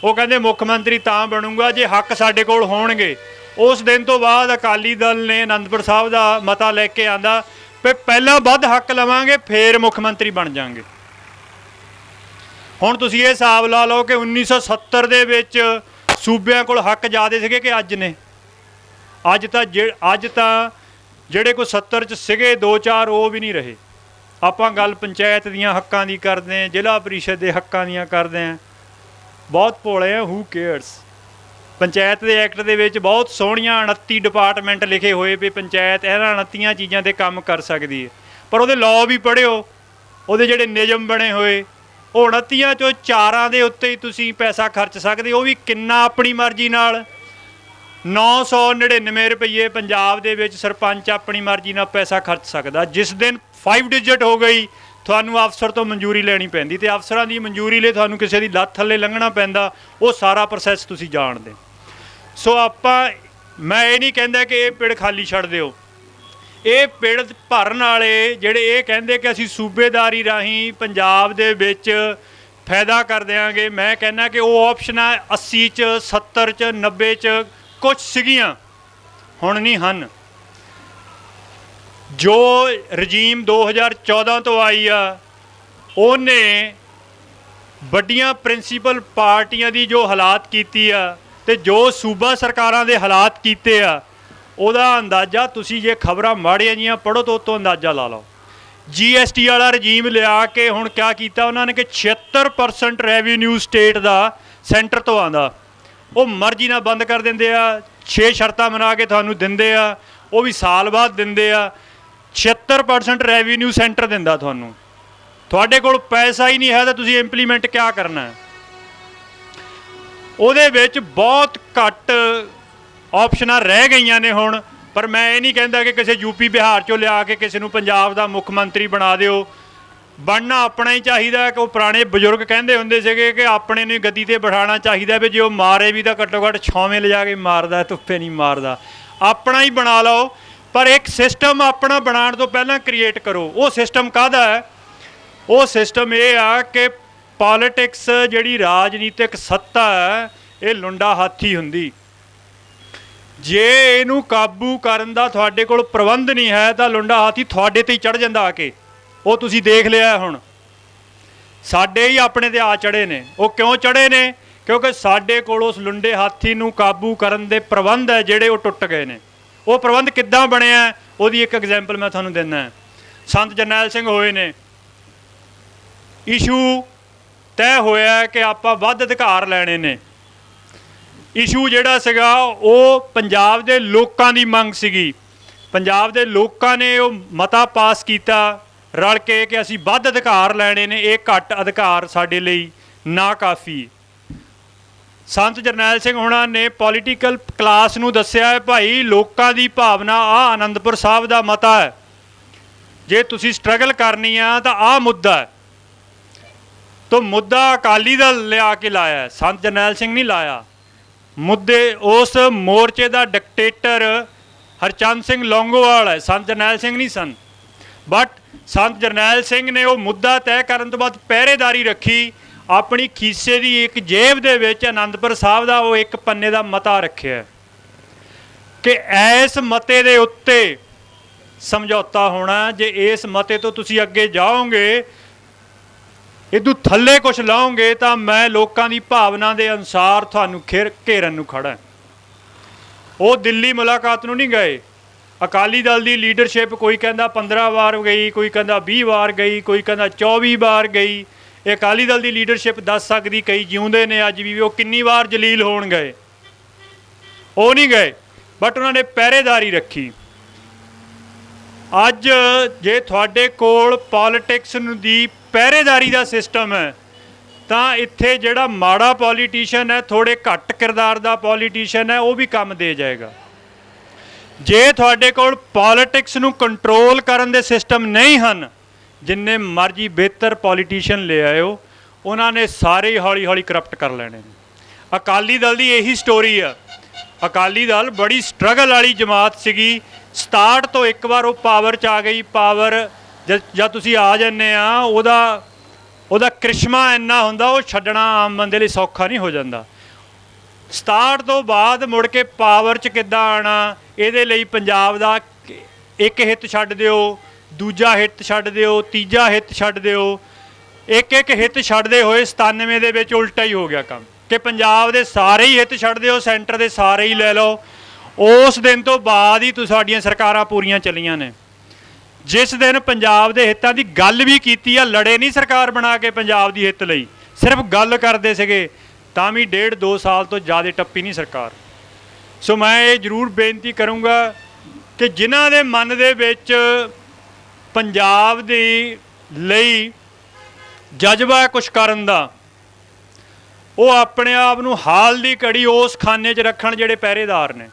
S1: ਉਹ ਕਹਿੰਦੇ ਮੁੱਖ ਮੰਤਰੀ ਤਾਂ ਬਣੂੰਗਾ ਜੇ ਹੱਕ ਸਾਡੇ ਕੋਲ ਹੋਣਗੇ। ਉਸ ਦਿਨ ਤੋਂ ਬਾਅਦ ਅਕਾਲੀ ਦਲ ਨੇ ਅਨੰਦਪੁਰ ਸਾਹਿਬ ਦਾ ਮਤਾ ਲੈ ਕੇ ਆਂਦਾ ਵੀ ਪਹਿਲਾਂ ਵੱਧ ਹੱਕ ਲਵਾਂਗੇ ਫਿਰ ਮੁੱਖ ਮੰਤਰੀ ਬਣ ਜਾਵਾਂਗੇ। ਹੁਣ ਤੁਸੀਂ ਇਹ ਹਿਸਾਬ ਲਾ ਲਓ ਕਿ 1970 ਦੇ ਵਿੱਚ ਸੂਬਿਆਂ ਕੋਲ ਹੱਕ ਜ਼ਿਆਦਾ ਸੀਗੇ ਕਿ ਅੱਜ ਨੇ। ਅੱਜ ਤਾਂ ਜਿਹੜੇ ਕੋਈ 70 'ਚ ਸੀਗੇ 2-4 ਉਹ ਵੀ ਨਹੀਂ ਰਹੇ। ਆਪਾਂ ਗੱਲ ਪੰਚਾਇਤ ਦੀਆਂ ਹੱਕਾਂ ਦੀ ਕਰਦੇ ਹਾਂ, ਜ਼ਿਲ੍ਹਾ ਪਰਿਸ਼ਦ ਦੇ ਹੱਕਾਂ ਦੀਆਂ ਕਰਦੇ ਹਾਂ। ਬਹੁਤ ਭੋਲੇ ਆ, ਹੂ ਕੇਅਰਸ। ਪੰਚਾਇਤ ਦੇ ਐਕਟ ਦੇ ਵਿੱਚ ਬਹੁਤ ਸੋਹਣੀਆਂ 29 ਡਿਪਾਰਟਮੈਂਟ ਲਿਖੇ ਹੋਏ ਵੀ ਪੰਚਾਇਤ ਇਹਨਾਂ 29 ਚੀਜ਼ਾਂ 'ਤੇ ਕੰਮ ਕਰ ਸਕਦੀ ਹੈ, ਪਰ ਉਹਦੇ ਲਾਅ ਵੀ ਪੜ੍ਹਿਓ, ਉਹਦੇ ਜਿਹੜੇ ਨਿਯਮ ਬਣੇ ਹੋਏ ਉਹ 29 ਚੋਂ 4 ਦੇ ਉੱਤੇ ਹੀ ਤੁਸੀਂ ਪੈਸਾ ਖਰਚ ਸਕਦੇ, ਉਹ ਵੀ ਕਿੰਨਾ ਆਪਣੀ ਮਰਜ਼ੀ ਨਾਲ। 999 ਰੁਪਈਏ ਪੰਜਾਬ ਦੇ ਵਿੱਚ ਸਰਪੰਚ ਆਪਣੀ ਮਰਜ਼ੀ ਨਾਲ ਪੈਸਾ ਖਰਚ ਸਕਦਾ। ਜਿਸ ਦਿਨ 5 ਡਿਜਿਟ ਹੋ ਗਈ ਤੁਹਾਨੂੰ ਅਫਸਰ ਤੋਂ ਮਨਜ਼ੂਰੀ ਲੈਣੀ ਪੈਂਦੀ, ਅਤੇ ਅਫਸਰਾਂ ਦੀ ਮਨਜ਼ੂਰੀ ਲਈ ਤੁਹਾਨੂੰ ਕਿਸੇ ਦੀ ਲੱਤ ਥੱਲੇ ਲੰਘਣਾ ਪੈਂਦਾ। ਉਹ ਸਾਰਾ ਪ੍ਰੋਸੈਸ ਤੁਸੀਂ ਜਾਣਦੇ। ਸੋ ਮੈਂ ਇਹ ਨਹੀਂ ਕਹਿੰਦਾ ਕਿ ਇਹ ਪਿੜ ਖਾਲੀ ਛੱਡ ਦਿਓ। ਇਹ ਪਿੜ ਭਰਨ ਵਾਲੇ ਜਿਹੜੇ ਇਹ ਕਹਿੰਦੇ ਕਿ ਅਸੀਂ ਸੂਬੇਦਾਰੀ ਰਾਹੀਂ ਪੰਜਾਬ ਦੇ ਵਿੱਚ ਫਾਇਦਾ ਕਰ ਦਿਆਂਗੇ, ਮੈਂ ਕਹਿੰਦਾ ਕਿ ਉਹ ਆਪਸ਼ਨਾਂ 80 'ਚ 70 'ਚ 90 'ਚ ਕੁਛ ਸੀਗੀਆਂ, ਹੁਣ ਨਹੀਂ ਹਨ। ਜੋ ਰਜੀਮ 2014 ਤੋਂ ਆਈ ਆ ਉਹਨੇ ਵੱਡੀਆਂ ਪ੍ਰਿੰਸੀਪਲ ਪਾਰਟੀਆਂ ਦੀ ਜੋ ਹਾਲਾਤ ਕੀਤੀ ਆ ਅਤੇ ਜੋ ਸੂਬਾ ਸਰਕਾਰਾਂ ਦੇ ਹਾਲਾਤ ਕੀਤੇ ਆ, ਉਹਦਾ ਅੰਦਾਜ਼ਾ ਤੁਸੀਂ ਜੇ ਖਬਰਾਂ ਮਾੜੀਆਂ ਜੀਆਂ ਪੜ੍ਹੋ ਤਾਂ ਉੱਤੋਂ ਅੰਦਾਜ਼ਾ ਲਾ ਲਓ। GST ਵਾਲਾ ਰਜੀਮ ਲਿਆ ਕੇ ਹੁਣ ਕਿਆ ਕੀਤਾ ਉਹਨਾਂ ਨੇ ਕਿ 76% ਰੈਵਨਿਊ ਸਟੇਟ ਦਾ ਸੈਂਟਰ ਤੋਂ ਆਉਂਦਾ, ਉਹ ਮਰਜ਼ੀ ਨਾਲ ਬੰਦ ਕਰ ਦਿੰਦੇ ਆ। 6 ਸ਼ਰਤਾਂ ਬਣਾ ਕੇ ਤੁਹਾਨੂੰ ਦਿੰਦੇ ਆ, ਉਹ ਵੀ ਸਾਲ ਬਾਅਦ ਦਿੰਦੇ ਆ। 76% ਰੈਵਨਿਊ ਸੈਂਟਰ ਦਿੰਦਾ ਤੁਹਾਨੂੰ, ਤੁਹਾਡੇ ਕੋਲ ਪੈਸਾ ਹੀ ਨਹੀਂ ਹੈ ਤਾਂ ਤੁਸੀਂ ਇੰਪਲੀਮੈਂਟ ਕਿਆ ਕਰਨਾ ਹੈ। ਉਹਦੇ ਵਿੱਚ ਬਹੁਤ ਘੱਟ ਆਪਸ਼ਨਾਂ ਰਹਿ ਗਈਆਂ ਨੇ ਹੁਣ, ਪਰ ਮੈਂ ਇਹ ਨਹੀਂ ਕਹਿੰਦਾ ਕਿ ਕਿਸੇ ਯੂਪੀ ਬਿਹਾਰ 'ਚੋਂ ਲਿਆ ਕੇ ਕਿਸੇ ਨੂੰ ਪੰਜਾਬ ਦਾ ਮੁੱਖ ਮੰਤਰੀ ਬਣਾ ਦਿਓ। ਬਣਨਾ ਆਪਣਾ ਹੀ ਚਾਹੀਦਾ। ਕਿ ਉਹ ਪੁਰਾਣੇ ਬਜ਼ੁਰਗ ਕਹਿੰਦੇ ਹੁੰਦੇ ਸੀਗੇ ਕਿ ਆਪਣੇ ਨੂੰ ਗੱਦੀ 'ਤੇ ਬਿਠਾਉਣਾ ਚਾਹੀਦਾ, ਵੀ ਜੇ ਉਹ ਮਾਰੇ ਵੀ ਤਾਂ ਘੱਟੋ ਘੱਟ ਛਾਵੇਂ ਲਿਜਾ ਕੇ ਮਾਰਦਾ, ਧੁੱਪੇ ਨਹੀਂ ਮਾਰਦਾ। ਆਪਣਾ ਹੀ ਬਣਾ ਲਓ, ਪਰ ਇੱਕ ਸਿਸਟਮ ਆਪਣਾ ਬਣਾਉਣ ਤੋਂ ਪਹਿਲਾਂ ਕ੍ਰੀਏਟ ਕਰੋ। ਉਹ ਸਿਸਟਮ ਕਾਹਦਾ ਹੈ? ਉਹ ਸਿਸਟਮ ਇਹ ਆ ਕਿ ਪੋਲੀਟਿਕਸ ਜਿਹੜੀ ਰਾਜਨੀਤਿਕ ਸੱਤਾ ਹੈ ਇਹ ਲੁੰਡਾ ਹਾਥੀ ਹੁੰਦੀ। ਜੇ ਇਹਨੂੰ ਕਾਬੂ ਕਰਨ ਦਾ ਤੁਹਾਡੇ ਕੋਲ ਪ੍ਰਬੰਧ ਨਹੀਂ ਹੈ ਤਾਂ ਲੁੰਡਾ ਹਾਥੀ ਤੁਹਾਡੇ 'ਤੇ ਹੀ ਚੜ੍ਹ ਜਾਂਦਾ ਆ ਕੇ। ਉਹ ਤੁਸੀਂ ਦੇਖ ਲਿਆ, ਹੁਣ ਸਾਡੇ ਹੀ ਆਪਣੇ 'ਤੇ ਆ ਚੜ੍ਹੇ ਨੇ। ਉਹ ਕਿਉਂ ਚੜ੍ਹੇ ਨੇ? ਕਿਉਂਕਿ ਸਾਡੇ ਕੋਲ ਉਸ ਲੁੰਡੇ ਹਾਥੀ ਨੂੰ ਕਾਬੂ ਕਰਨ ਦੇ ਪ੍ਰਬੰਧ ਹੈ ਜਿਹੜੇ ਉਹ ਟੁੱਟ ਗਏ ਨੇ। ਉਹ ਪ੍ਰਬੰਧ ਕਿੱਦਾਂ ਬਣਿਆ ਉਹਦੀ ਇੱਕ ਐਗਜ਼ਾਮਪਲ ਮੈਂ ਤੁਹਾਨੂੰ ਦਿੰਦਾ। ਸੰਤ ਜਰਨੈਲ ਸਿੰਘ ਹੋਏ ਨੇ, ਇਸ਼ੂ ਤੈਅ ਹੋਇਆ ਕਿ ਆਪਾਂ ਵੱਧ ਅਧਿਕਾਰ ਲੈਣੇ ਨੇ। ਇਸ਼ੂ ਜਿਹੜਾ ਸੀਗਾ ਉਹ ਪੰਜਾਬ ਦੇ ਲੋਕਾਂ ਦੀ ਮੰਗ ਸੀਗੀ। ਪੰਜਾਬ ਦੇ ਲੋਕਾਂ ਨੇ ਉਹ ਮਤਾ ਪਾਸ ਕੀਤਾ ਰਲ ਕੇ ਕਿ ਅਸੀਂ ਵੱਧ ਅਧਿਕਾਰ ਲੈਣੇ ਨੇ, ਇਹ ਘੱਟ ਅਧਿਕਾਰ ਸਾਡੇ ਲਈ ਨਾ ਕਾਫੀ। ਸੰਤ ਜਰਨੈਲ ਸਿੰਘ ਹੋਣਾ ਨੇ ਪੋਲੀਟੀਕਲ ਕਲਾਸ ਨੂੰ ਦੱਸਿਆ ਹੈ, ਭਾਈ ਲੋਕਾਂ ਦੀ ਭਾਵਨਾ ਆਹ ਅਨੰਦਪੁਰ ਸਾਹਿਬ ਦਾ ਮਤਾ ਹੈ, ਜੇ ਤੁਸੀਂ ਸਟਰਗਲ ਕਰਨੀ ਆ ਤਾਂ ਆਹ ਮੁੱਦਾ ਹੈ। ਤਾਂ ਮੁੱਦਾ ਅਕਾਲੀ ਦਲ ਲਿਆ ਕੇ ਲਾਇਆ, ਸੰਤ ਜਰਨੈਲ ਸਿੰਘ ਨਹੀਂ ਲਾਇਆ। ਮੁੱਦੇ ਉਸ ਮੋਰਚੇ ਦਾ ਡਿਕਟੇਟਰ ਹਰਚੰਦ ਸਿੰਘ ਲੌਂਗੋਵਾਲ ਹੈ, ਸੰਤ ਜਰਨੈਲ ਸਿੰਘ ਨਹੀਂ ਸਨ। ਬਟ ਸੰਤ ਜਰਨੈਲ ਸਿੰਘ ਨੇ ਉਹ ਮੁੱਦਾ ਤੈਅ ਕਰਨ ਤੋਂ ਬਾਅਦ ਪਹਿਰੇਦਾਰੀ ਰੱਖੀ। ਆਪਣੀ ਖੀਸੇ ਦੀ ਇੱਕ ਜੇਬ ਦੇ ਵਿੱਚ ਅਨੰਦਪੁਰ ਸਾਹਿਬ ਦਾ ਉਹ ਇੱਕ ਪੰਨੇ ਦਾ ਮਤਾ ਰੱਖਿਆ ਕਿ ਇਸ ਮਤੇ ਦੇ ਉੱਤੇ ਸਮਝੌਤਾ ਹੋਣਾ। ਜੇ ਇਸ ਮਤੇ ਤੋਂ ਤੁਸੀਂ ਅੱਗੇ ਜਾਓਗੇ, ਇਦੋਂ ਥੱਲੇ ਕੁਛ ਲਾਓਗੇ ਤਾਂ ਮੈਂ ਲੋਕਾਂ ਦੀ ਭਾਵਨਾ ਦੇ ਅਨੁਸਾਰ ਤੁਹਾਨੂੰ ਘੇਰਨ ਨੂੰ ਖੜਾ। ਉਹ ਦਿੱਲੀ ਮੁਲਾਕਾਤ ਨੂੰ ਨਹੀਂ ਗਏ। ਅਕਾਲੀ ਦਲ ਦੀ ਲੀਡਰਸ਼ਿਪ ਕੋਈ ਕਹਿੰਦਾ 15 ਵਾਰ ਗਈ, ਕੋਈ ਕਹਿੰਦਾ 20 ਵਾਰ ਗਈ, ਕੋਈ ਕਹਿੰਦਾ 24 ਵਾਰ ਗਈ। ਇਹ ਅਕਾਲੀ ਦਲ ਦੀ ਲੀਡਰਸ਼ਿਪ ਦੱਸ ਸਕਦੀ, ਕਈ ਜਿਉਂਦੇ ਨੇ ਅੱਜ ਵੀ, ਉਹ ਕਿੰਨੀ ਵਾਰ ਜਲੀਲ ਹੋਣ ਗਏ। ਉਹ ਨਹੀਂ ਗਏ, ਬਟ ਉਹਨਾਂ ਨੇ ਪਹਿਰੇਦਾਰੀ ਰੱਖੀ। ਅੱਜ ਜੇ ਤੁਹਾਡੇ ਕੋਲ ਪੋਲੀਟਿਕਸ ਦੀ ਪਹਿਰੇਦਾਰੀ ਦਾ ਸਿਸਟਮ ਹੈ ਤਾਂ ਇੱਥੇ ਜਿਹੜਾ ਮਾੜਾ ਪੋਲੀਟੀਸ਼ੀਅਨ ਹੈ, ਥੋੜ੍ਹੇ ਘੱਟ ਕਿਰਦਾਰ ਦਾ ਪੋਲੀਟੀਸ਼ੀਅਨ ਹੈ, ਉਹ ਵੀ ਕੰਮ ਦੇ ਜਾਏਗਾ। ਜੇ ਤੁਹਾਡੇ ਕੋਲ ਪੋਲੀਟਿਕਸ ਨੂੰ ਕੰਟਰੋਲ ਕਰਨ ਦੇ ਸਿਸਟਮ ਨਹੀਂ ਹਨ, ਜਿੰਨੇ ਮਰਜ਼ੀ ਬਿਹਤਰ ਪੋਲੀਟੀਸ਼ੀਅਨ ਲੈ ਆਇਓ, ਉਹਨਾਂ ਨੇ ਸਾਰੇ ਹੌਲੀ ਹੌਲੀ ਕਰਪਟ ਕਰ ਲੈਣੇ ਨੇ। ਅਕਾਲੀ ਦਲ ਦੀ ਇਹੀ ਸਟੋਰੀ ਆ। ਅਕਾਲੀ ਦਲ ਬੜੀ ਸਟਰਗਲ ਵਾਲੀ ਜਮਾਤ ਸੀਗੀ। 67 ਤੋਂ ਇੱਕ ਵਾਰ ਉਹ ਪਾਵਰ 'ਚ ਆ ਗਈ। ਪਾਵਰ ਜਦ ਤੁਸੀਂ ਆ ਜਾਂਦੇ ਆ ਉਹਦਾ ਕ੍ਰਿਸ਼ਮਾ ਇੰਨਾ ਹੁੰਦਾ, ਉਹ ਛੱਡਣਾ ਆਮ ਬੰਦੇ ਲਈ ਸੌਖਾ ਨਹੀਂ ਹੋ ਜਾਂਦਾ। 67 ਤੋਂ ਬਾਅਦ ਮੁੜ ਕੇ ਪਾਵਰ 'ਚ ਕਿੱਦਾਂ ਆਉਣਾ, ਇਹਦੇ ਲਈ ਪੰਜਾਬ ਦਾ ਇੱਕ ਹਿੱਤ ਛੱਡ ਦਿਓ, ਦੂਜਾ ਹਿੱਤ ਛੱਡ ਦਿਓ, ਤੀਜਾ ਹਿੱਤ ਛੱਡ ਦਿਓ। ਇੱਕ ਹਿੱਤ ਛੱਡਦੇ ਹੋਏ 97 ਦੇ ਵਿੱਚ ਉਲਟਾ ਹੀ ਹੋ ਗਿਆ ਕੰਮ ਕਿ ਪੰਜਾਬ ਦੇ ਸਾਰੇ ਹੀ ਹਿੱਤ ਛੱਡ ਦਿਓ, ਸੈਂਟਰ ਦੇ ਸਾਰੇ ਹੀ ਲੈ ਲਓ। ਉਸ ਦਿਨ ਤੋਂ ਬਾਅਦ ਹੀ ਸਾਡੀਆਂ ਸਰਕਾਰਾਂ ਪੂਰੀਆਂ ਚੱਲੀਆਂ ਨੇ। ਜਿਸ ਦਿਨ ਪੰਜਾਬ ਦੇ ਹਿੱਤਾਂ ਦੀ ਗੱਲ ਵੀ ਕੀਤੀ ਆ, ਲੜੇ ਨਹੀਂ ਸਰਕਾਰ ਬਣਾ ਕੇ ਪੰਜਾਬ ਦੀ ਹਿੱਤ ਲਈ, ਸਿਰਫ ਗੱਲ ਕਰਦੇ ਸੀਗੇ, ਤਾਂ ਵੀ 1.5-2 ਸਾਲ ਤੋਂ ਜ਼ਿਆਦਾ ਟੱਪੀ ਨਹੀਂ ਸਰਕਾਰ। ਸੋ ਮੈਂ ਇਹ ਜ਼ਰੂਰ ਬੇਨਤੀ ਕਰੂੰਗਾ ਕਿ ਜਿਨ੍ਹਾਂ ਦੇ ਮਨ ਦੇ ਵਿੱਚ ਪੰਜਾਬ ਦੇ ਲਈ ਜਜ਼ਬਾ ਹੈ ਕੁਛ ਕਰਨ ਦਾ, ਉਹ ਆਪਣੇ ਆਪ ਨੂੰ ਹਾਲ ਦੀ ਘੜੀ ਉਸ ਖਾਨੇ 'ਚ ਰੱਖਣ ਜਿਹੜੇ ਪਹਿਰੇਦਾਰ ਨੇ।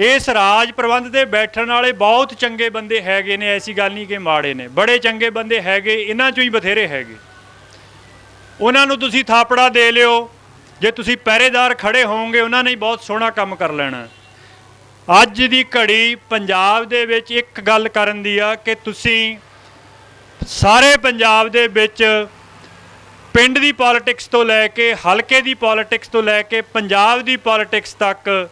S1: ਇਸ ਰਾਜ ਪ੍ਰਬੰਧ ਦੇ ਬੈਠਣ ਵਾਲੇ ਬਹੁਤ ਚੰਗੇ ਬੰਦੇ ਹੈਗੇ ਨੇ, ਐਸੀ ਗੱਲ ਨਹੀਂ ਕਿ ਮਾੜੇ ਨੇ, ਬੜੇ ਚੰਗੇ ਬੰਦੇ ਹੈਗੇ, ਇਹਨਾਂ 'ਚੋਂ ਹੀ ਬਥੇਰੇ ਹੈਗੇ। ਉਹਨਾਂ ਨੂੰ ਤੁਸੀਂ ਥਾਪੜਾ ਦੇ ਲਿਓ, ਜੇ ਤੁਸੀਂ ਪਹਿਰੇਦਾਰ ਖੜੇ ਹੋਵੋਗੇ ਉਹਨਾਂ ਨੇ ਬਹੁਤ ਸੋਹਣਾ ਕੰਮ ਕਰ ਲੈਣਾ। ਅੱਜ ਦੀ ਘੜੀ ਪੰਜਾਬ ਦੇ ਵਿੱਚ ਇੱਕ ਗੱਲ ਕਰਨ ਦੀ ਆ ਕਿ ਤੁਸੀਂ ਸਾਰੇ ਪੰਜਾਬ ਦੇ ਵਿੱਚ ਪਿੰਡ ਦੀ ਪੋਲੀਟਿਕਸ ਤੋਂ ਲੈ ਕੇ ਹਲਕੇ ਦੀ ਪੋਲੀਟਿਕਸ ਤੋਂ ਲੈ ਕੇ ਪੰਜਾਬ ਦੀ ਪੋਲੀਟਿਕਸ ਤੱਕ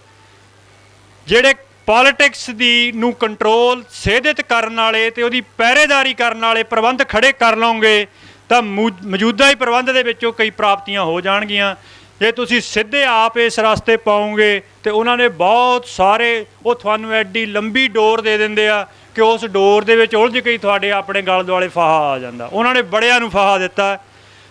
S1: ਜਿਹੜੇ ਪੋਲੀਟਿਕਸ ਦੀ ਨੂੰ ਕੰਟਰੋਲ ਸਿਹਦਤ ਕਰਨ ਵਾਲੇ ਤੇ ਉਹਦੀ ਪਹਿਰੇਦਾਰੀ ਕਰਨ ਵਾਲੇ ਪ੍ਰਬੰਧ ਖੜੇ ਕਰ ਲਓਗੇ ਤਾਂ ਮੌਜੂਦਾ ਹੀ ਪ੍ਰਬੰਧ ਦੇ ਵਿੱਚੋਂ ਕਈ ਪ੍ਰਾਪਤੀਆਂ ਹੋ ਜਾਣਗੀਆਂ। ਜੇ ਤੁਸੀਂ ਸਿੱਧੇ ਆਪ ਇਸ ਰਸਤੇ ਪਾਓਗੇ ਤੇ ਉਹਨਾਂ ਨੇ ਬਹੁਤ ਸਾਰੇ, ਉਹ ਤੁਹਾਨੂੰ ਐਡੀ ਲੰਬੀ ਡੋਰ ਦੇ ਦਿੰਦੇ ਆ ਕਿ ਉਸ ਡੋਰ ਦੇ ਵਿੱਚ ਉਲਝ ਕੇ ਤੁਹਾਡੇ ਆਪਣੇ ਗਲ ਦੁਆਲੇ ਫਾਹਾ ਆ ਜਾਂਦਾ। ਉਹਨਾਂ ਨੇ ਬੜਿਆਂ ਨੂੰ ਫਾਹਾ ਦਿੱਤਾ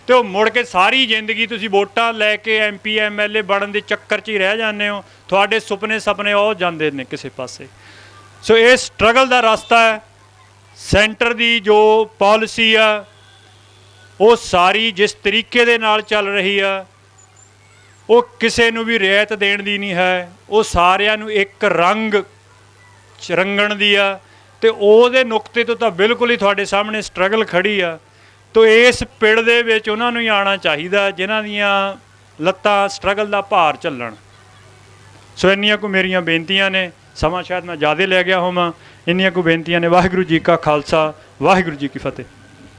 S1: ਤੇ ਉਹ ਮੁੜ ਕੇ ਸਾਰੀ ਜ਼ਿੰਦਗੀ ਤੁਸੀਂ ਵੋਟਾਂ ਲੈ ਕੇ MP MLA ਬਣਨ ਦੇ ਚੱਕਰ 'ਚ ਹੀ ਰਹਿ ਜਾਂਦੇ ਹੋ। ਤੁਹਾਡੇ ਸੁਪਨੇ ਉਹ ਜਾਂਦੇ ਨੇ ਕਿਸੇ ਪਾਸੇ। ਸੋ ਇਹ ਸਟਰਗਲ ਦਾ ਰਸਤਾ ਹੈ। ਸੈਂਟਰ ਦੀ ਜੋ ਪਾਲਿਸੀ ਆ ਉਹ ਸਾਰੀ ਜਿਸ ਤਰੀਕੇ ਦੇ ਨਾਲ ਚੱਲ ਰਹੀ ਆ, ਉਹ ਕਿਸੇ ਨੂੰ ਵੀ ਰਿਆਇਤ ਦੇਣ ਦੀ ਨਹੀਂ ਹੈ। ਉਹ ਸਾਰਿਆਂ ਨੂੰ ਇੱਕ ਰੰਗ ਰੰਗਣ ਦੀ ਆ ਤੇ ਉਹਦੇ ਨੁਕਤੇ ਤੋਂ ਤਾਂ ਬਿਲਕੁਲ ਹੀ ਤੁਹਾਡੇ ਸਾਹਮਣੇ ਸਟਰਗਲ ਖੜੀ ਆ। ਤੋ ਇਸ ਪਿੜ ਦੇ ਵਿੱਚ ਉਹਨਾਂ ਨੂੰ ਹੀ ਆਉਣਾ ਚਾਹੀਦਾ ਜਿਨ੍ਹਾਂ ਦੀਆਂ ਲੱਤਾਂ ਸਟਰਗਲ ਦਾ ਭਾਰ ਝੱਲਣ। ਸੋ ਇੰਨੀਆਂ ਕੁ ਮੇਰੀਆਂ ਬੇਨਤੀਆਂ ਨੇ, ਸਮਾਂ ਸ਼ਾਇਦ ਮੈਂ ਜ਼ਿਆਦਾ ਲੈ ਗਿਆ ਹੋਵਾਂ। ਇੰਨੀਆਂ ਕੁ ਬੇਨਤੀਆਂ ਨੇ। ਵਾਹਿਗੁਰੂ ਜੀ ਕਾ ਖਾਲਸਾ, ਵਾਹਿਗੁਰੂ ਜੀ ਕੀ ਫਤਿਹ।